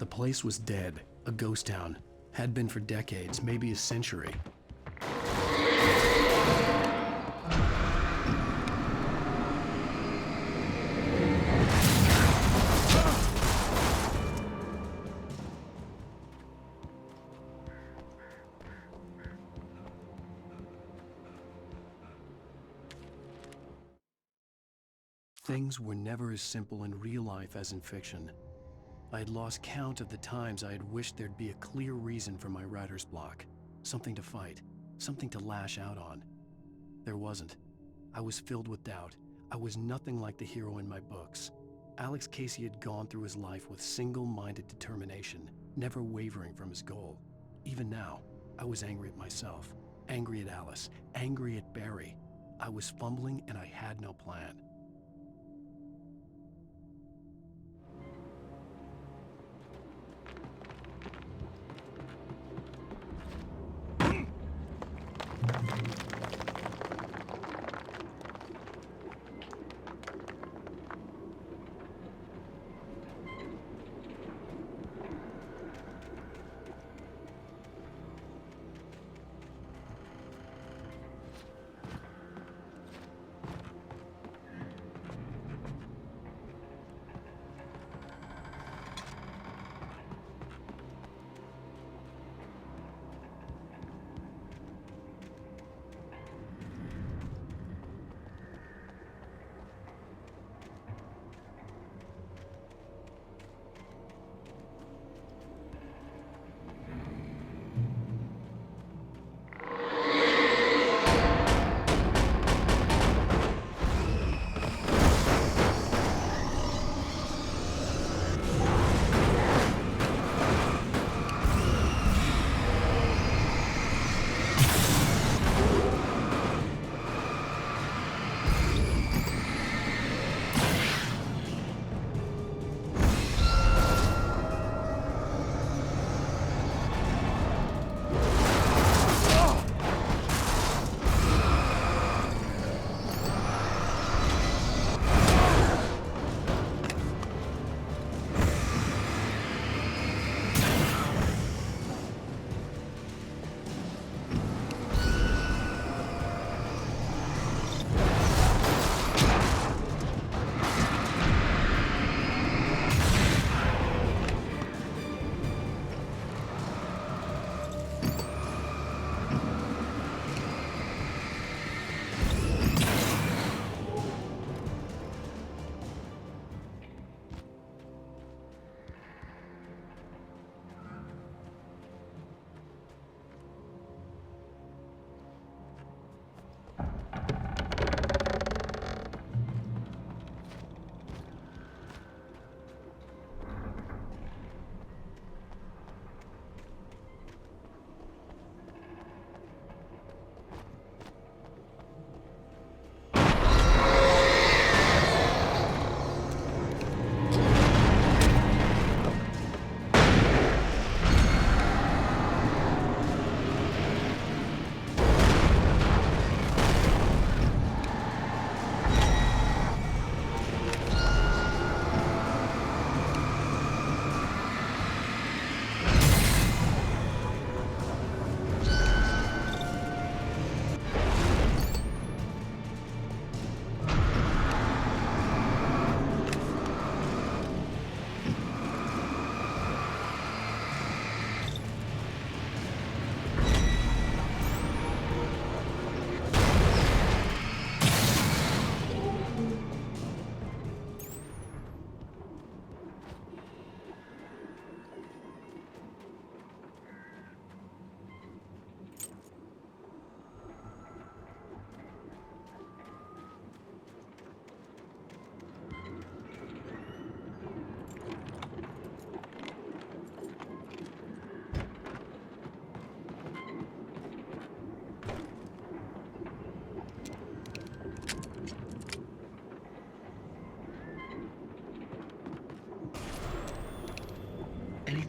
The place was dead, a ghost town. Had been for decades, maybe a century. Things were never as simple in real life as in fiction. I had lost count of the times I had wished there'd be a clear reason for my writer's block. Something to fight, something to lash out on. There wasn't. I was filled with doubt. I was nothing like the hero in my books. Alex Casey had gone through his life with single-minded determination, never wavering from his goal. Even now, I was angry at myself, angry at Alice, angry at Barry. I was fumbling and I had no plan.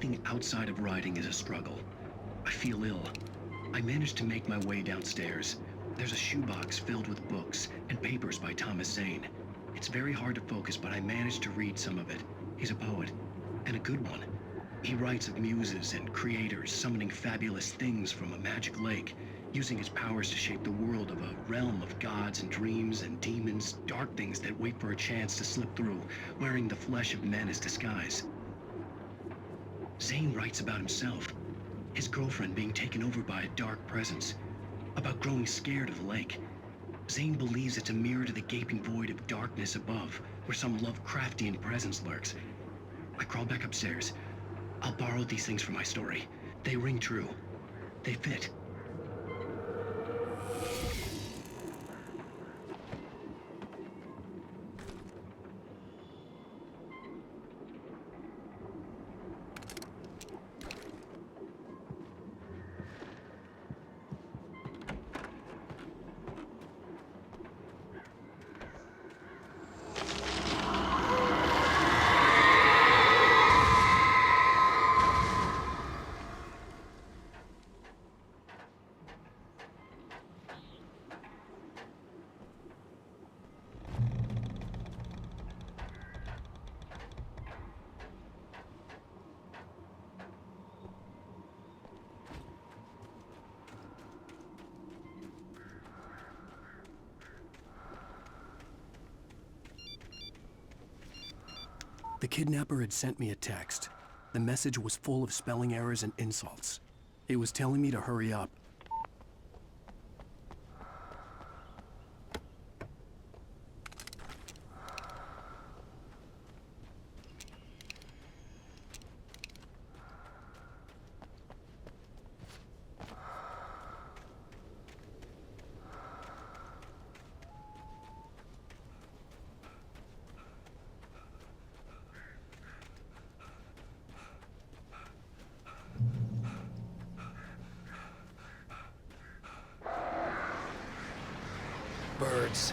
Anything outside of riding is a struggle. I feel ill. I managed to make my way downstairs. There's a shoebox filled with books and papers by Thomas Zane. It's very hard to focus, but I managed to read some of it. He's a poet, and a good one. He writes of muses and creators summoning fabulous things from a magic lake, using his powers to shape the world of a realm of gods and dreams and demons, dark things that wait for a chance to slip through, wearing the flesh of men as disguise. Zane writes about himself, his girlfriend being taken over by a dark presence, about growing scared of the lake. Zane believes it's a mirror to the gaping void of darkness above, where some Lovecraftian presence lurks. I crawl back upstairs. I'll borrow these things for my story. They ring true. They fit. The kidnapper had sent me a text. The message was full of spelling errors and insults. It was telling me to hurry up. Birds.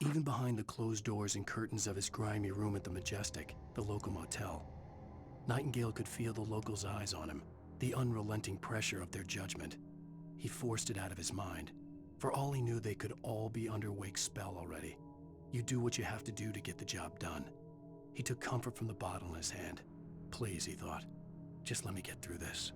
Even behind the closed doors and curtains of his grimy room at the Majestic, the local motel, Nightingale could feel the locals' eyes on him, the unrelenting pressure of their judgment. He forced it out of his mind. For all he knew, they could all be under Wake's spell already. You do what you have to do to get the job done. He took comfort from the bottle in his hand. Please, he thought, just let me get through this.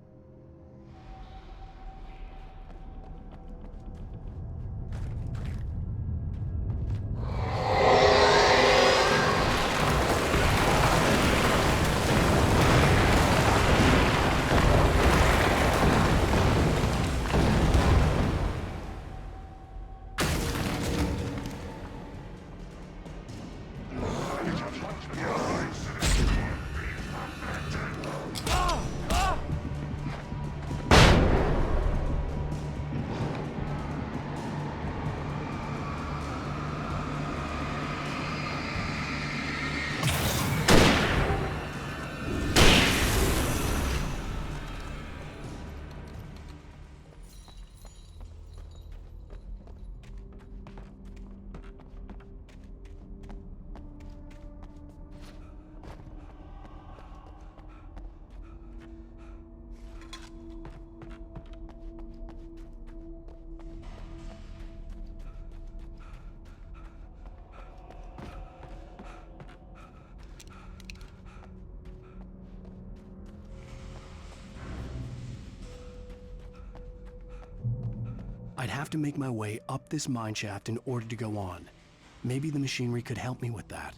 I'd have to make my way up this mine shaft in order to go on. Maybe the machinery could help me with that.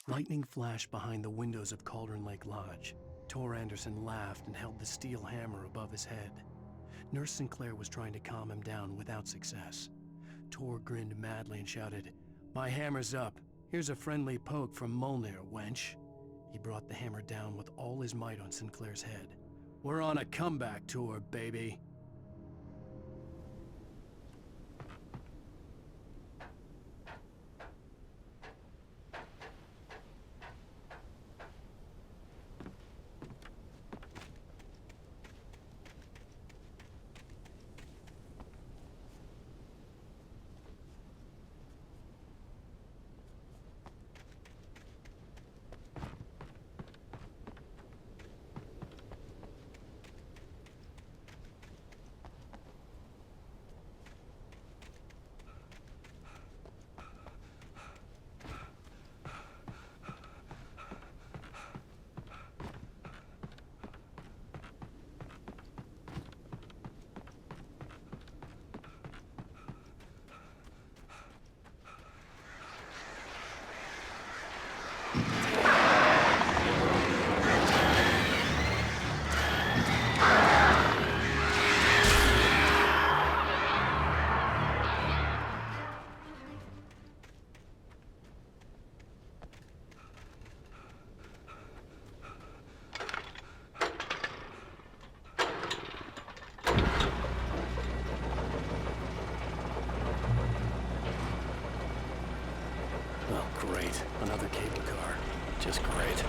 Lightning flashed behind the windows of Cauldron Lake Lodge. Tor Anderson laughed and held the steel hammer above his head. Nurse Sinclair was trying to calm him down without success. Tor grinned madly and shouted, "My hammer's up. Here's a friendly poke from Molnir, wench." He brought the hammer down with all his might on Sinclair's head. "We're on a comeback tour, baby." Great. Another cable car. Just great.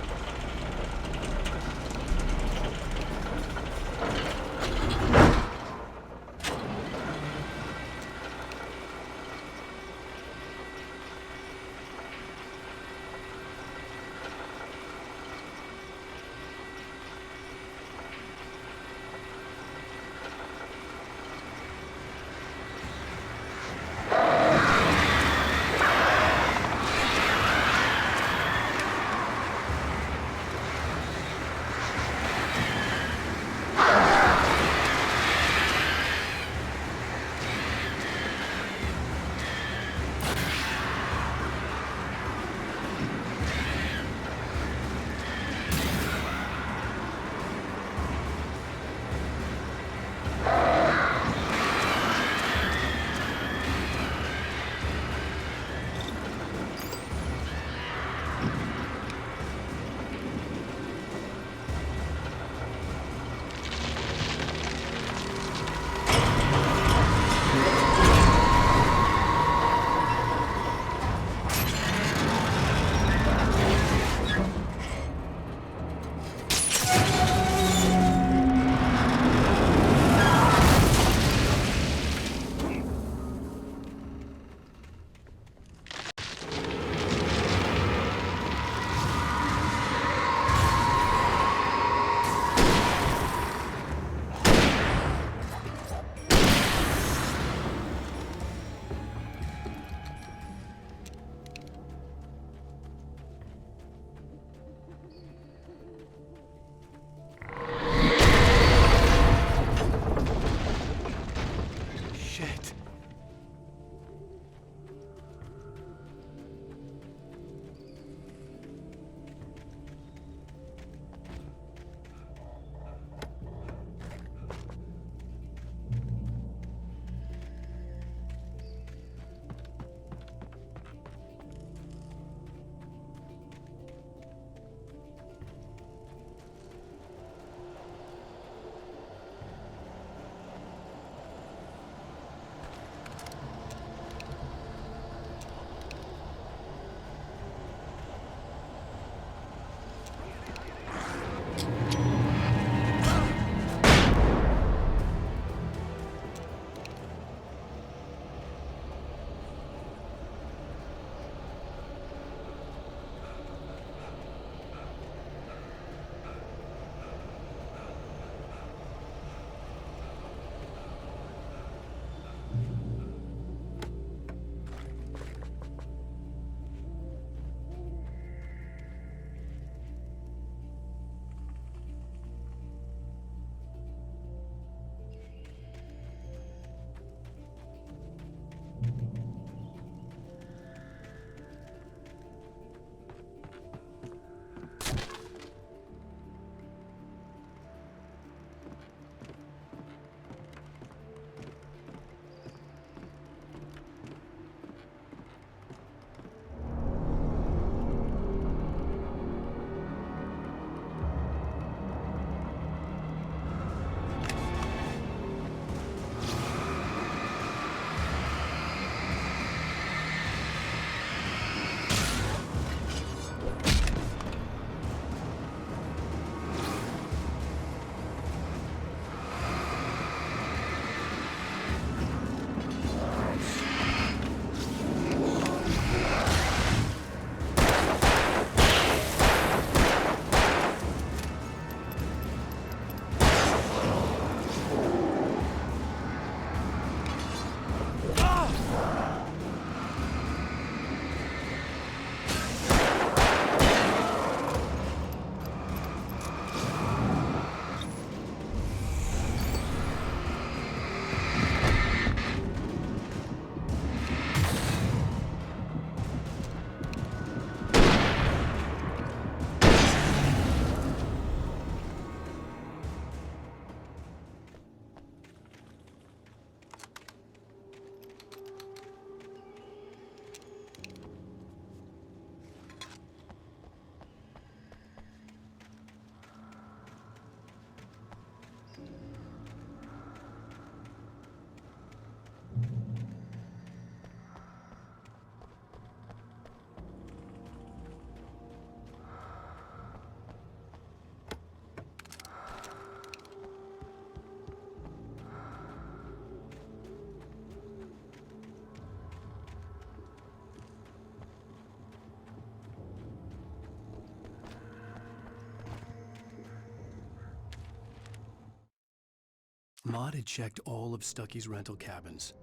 Maud had checked all of Stucky's rental cabins.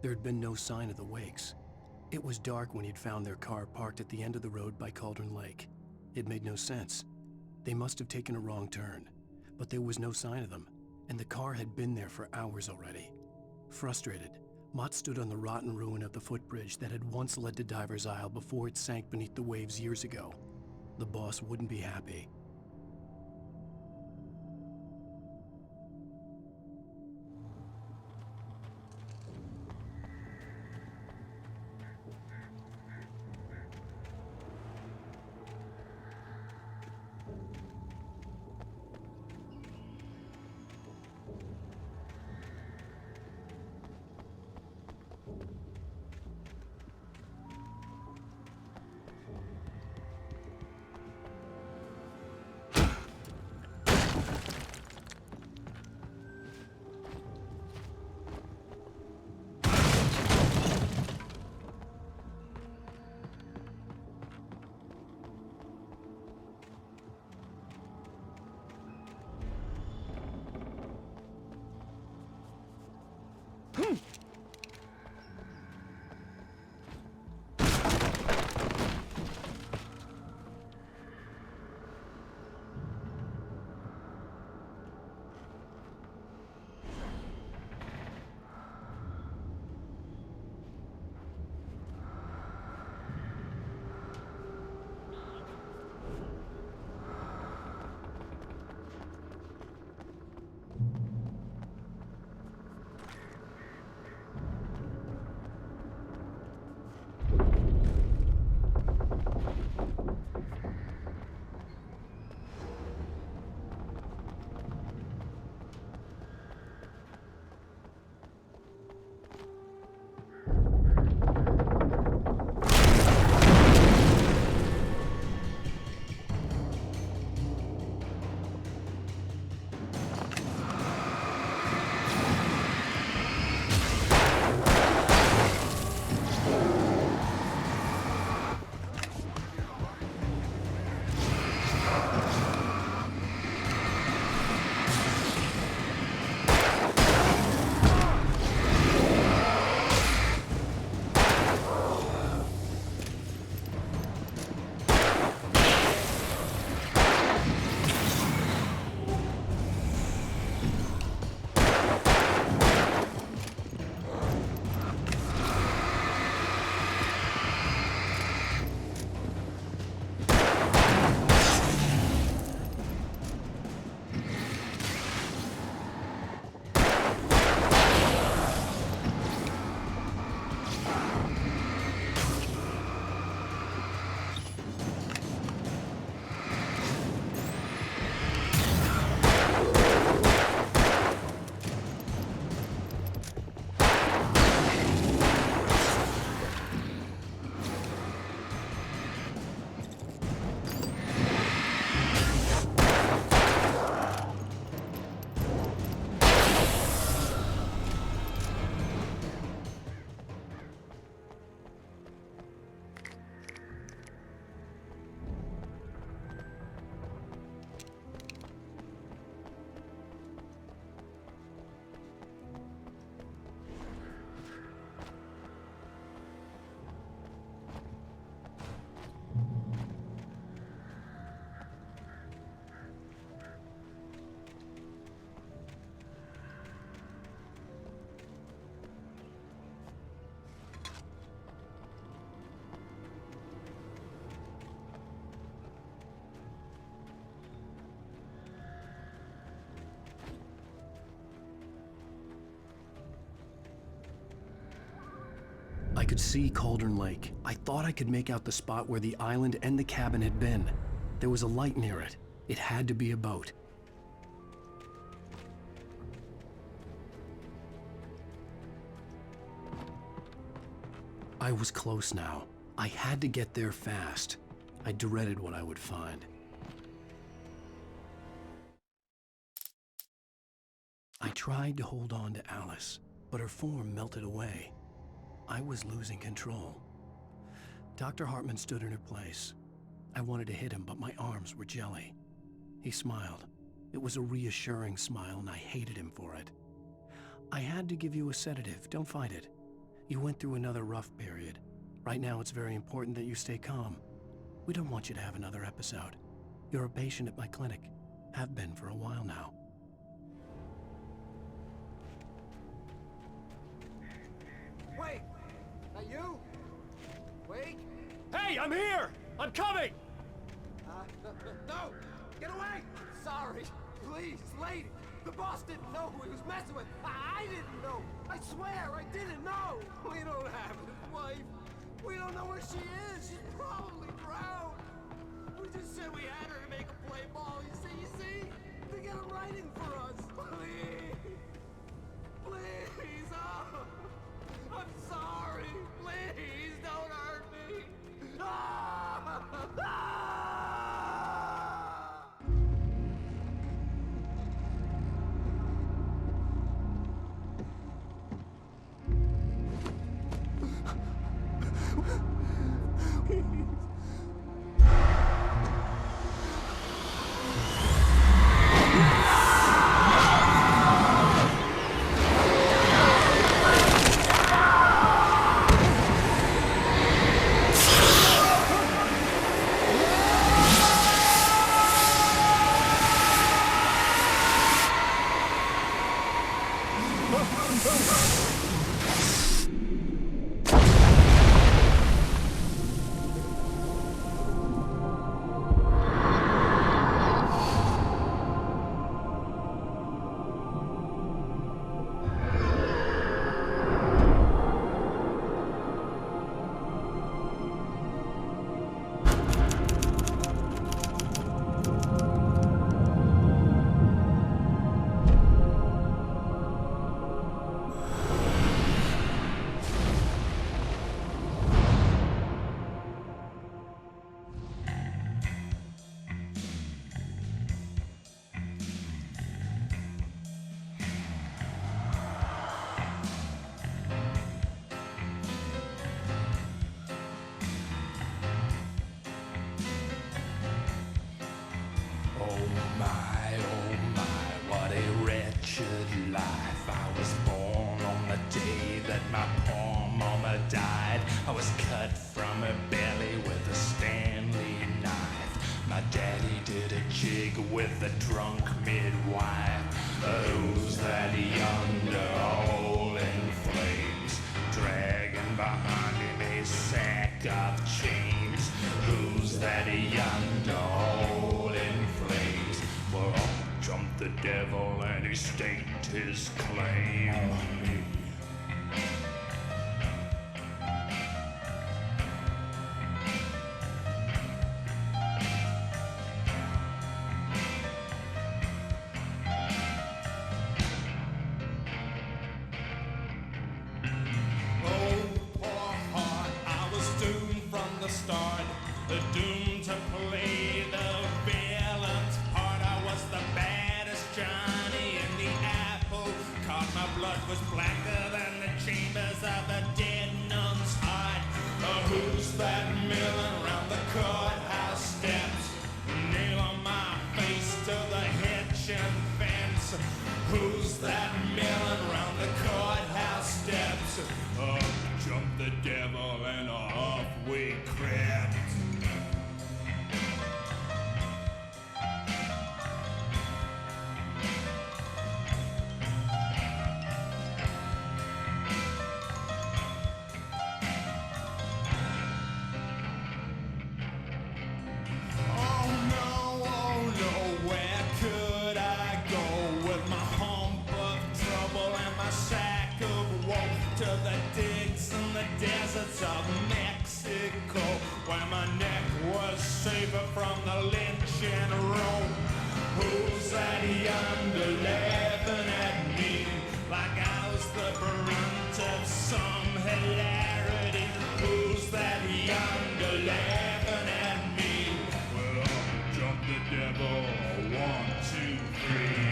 There had been no sign of the Wakes. It was dark when he'd found their car parked at the end of the road by Cauldron Lake. It made no sense. They must have taken a wrong turn, but there was no sign of them, and the car had been there for hours already. Frustrated, Mott stood on the rotten ruin of the footbridge that had once led to Diver's Isle before it sank beneath the waves years ago. The boss wouldn't be happy. I could see Cauldron Lake. I thought I could make out the spot where the island and the cabin had been. There was a light near it. It had to be a boat. I was close now. I had to get there fast. I dreaded what I would find. I tried to hold on to Alice, but her form melted away. I was losing control. Dr. Hartman stood in her place. I wanted to hit him, but my arms were jelly. He smiled. It was a reassuring smile, and I hated him for it. I had to give you a sedative. Don't fight it. You went through another rough period. Right now, it's very important that you stay calm. We don't want you to have another episode. You're a patient at my clinic. Have been for a while now. Wait! That you? Wait! Hey, I'm here! I'm coming! No! Get away! Sorry! Please, lady! The boss didn't know who he was messing with! I didn't know! I swear, I didn't know! We don't have his wife! We don't know where she is! She's probably drowned! We just said we had her to make a play ball, you see? To get him writing for us! Please! Please! Oh! I'm sorry! Please, don't hurt me! Ah! Ah! Died. I was cut from her belly with a Stanley knife. My daddy did a jig with a drunk midwife. Who's that yonder hole in flames, dragging behind him a sack of chains? Who's that yonder hole in flames? Well, up jumped the devil and he staked his claim on me. Doomed to play the villain's part. I was the baddest Johnny in the apple cart. My blood was blacker than the chambers of a dead nun's heart. Who's that milling round the courthouse steps? Nail on my face to the hitching fence. Who's that milling round the courthouse steps? Up jumped the devil and off we crept. To the digs and the deserts of Mexico, where my neck was safer from the lynching rope. Who's that yonder laughing at me like I was the brunt of some hilarity? Who's that yonder laughing at me? Well, up jumped the devil, 1, 2, 3.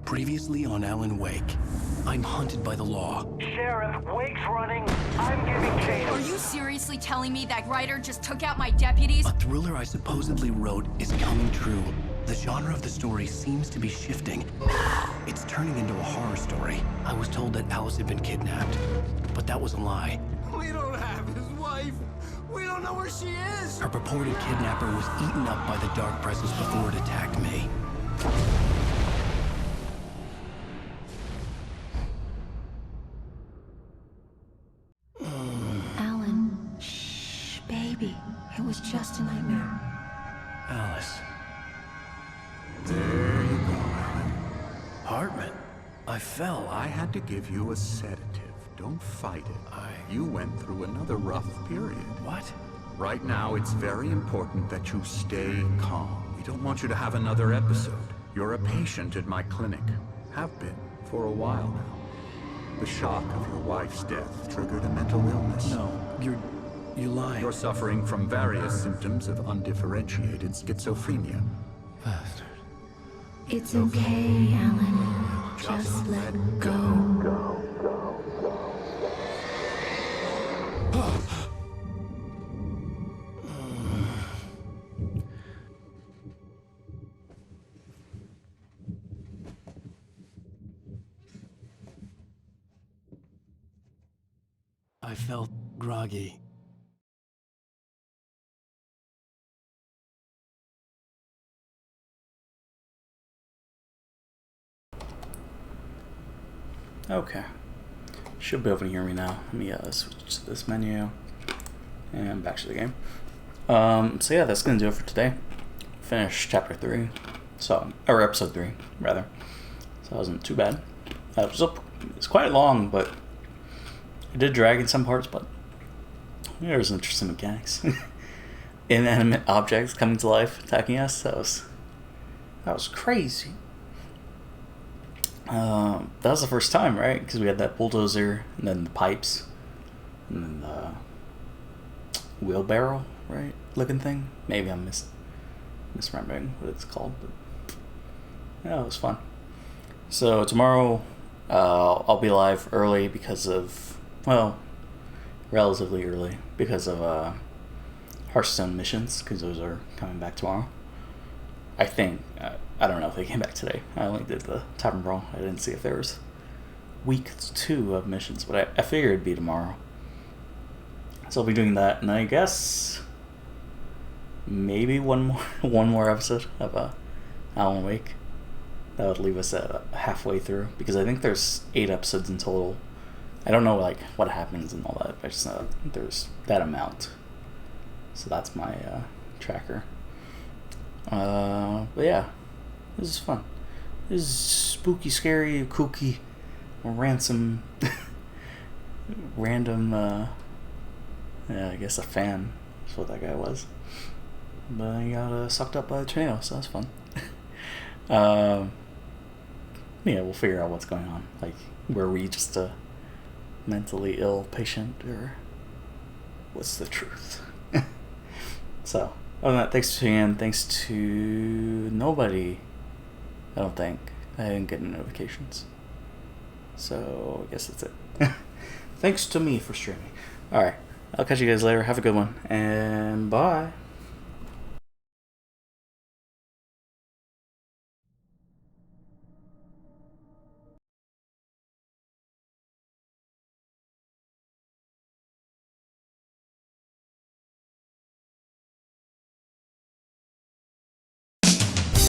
Previously on Alan Wake. I'm hunted by the law. Sheriff, Wake's running. I'm giving chase. Are you seriously telling me that writer just took out my deputies? A thriller I supposedly wrote is coming true. The genre of the story seems to be shifting. It's turning into a horror story. I was told that Alice had been kidnapped, but that was a lie. We don't have his wife. We don't know where she is. Her purported kidnapper was eaten up by the dark presence before it attacked me. Alan, shh, baby. It was just a nightmare. Alice. There you go, Alan. Hartman, I fell. I had to give you a sedative. Don't fight it. You went through another rough period. What? Right now, it's very important that you stay calm. We don't want you to have another episode. You're a patient at my clinic. Have been for a while now. The shock of your wife's death triggered a mental illness. No, you're lying. You're suffering from various symptoms of undifferentiated schizophrenia. Bastard. It's okay, Alan. Just let go. I felt groggy. Okay. Should be able to hear me now. Let me switch to this menu. And back to the game. So yeah, that's gonna do it for today. Finished chapter 3. Or episode 3, rather. So it wasn't too bad. It's quite long, but it did drag in some parts, but there was interesting mechanics. Inanimate objects coming to life, attacking us. That was crazy. That was the first time, right? Because we had that bulldozer, and then the pipes, and then the wheelbarrow, right? Looking thing. Maybe I'm misremembering what it's called, but yeah, it was fun. So tomorrow, I'll be live early because of, well, relatively early because of Hearthstone missions, because those are coming back tomorrow. I think. I don't know if they came back today. I only did the Tavern Brawl. I didn't see if there was week 2 of missions, but I figured it'd be tomorrow. So I'll be doing that, and I guess maybe one more episode of Alan Wake. That would leave us at halfway through, because I think there's 8 episodes in total. I don't know like what happens and all that, but I just know there's that amount. So that's my tracker. But yeah, this is fun. This is spooky, scary, kooky, random, yeah, I guess a fan is what that guy was. But he got sucked up by a tornado, so that's fun. Yeah, we'll figure out what's going on. Like, were we just a mentally ill patient, or what's the truth? So, other than that, thanks to Ian, thanks to nobody, I don't think. I didn't get any notifications. So, I guess that's it. Thanks to me for streaming. Alright, I'll catch you guys later. Have a good one, and bye.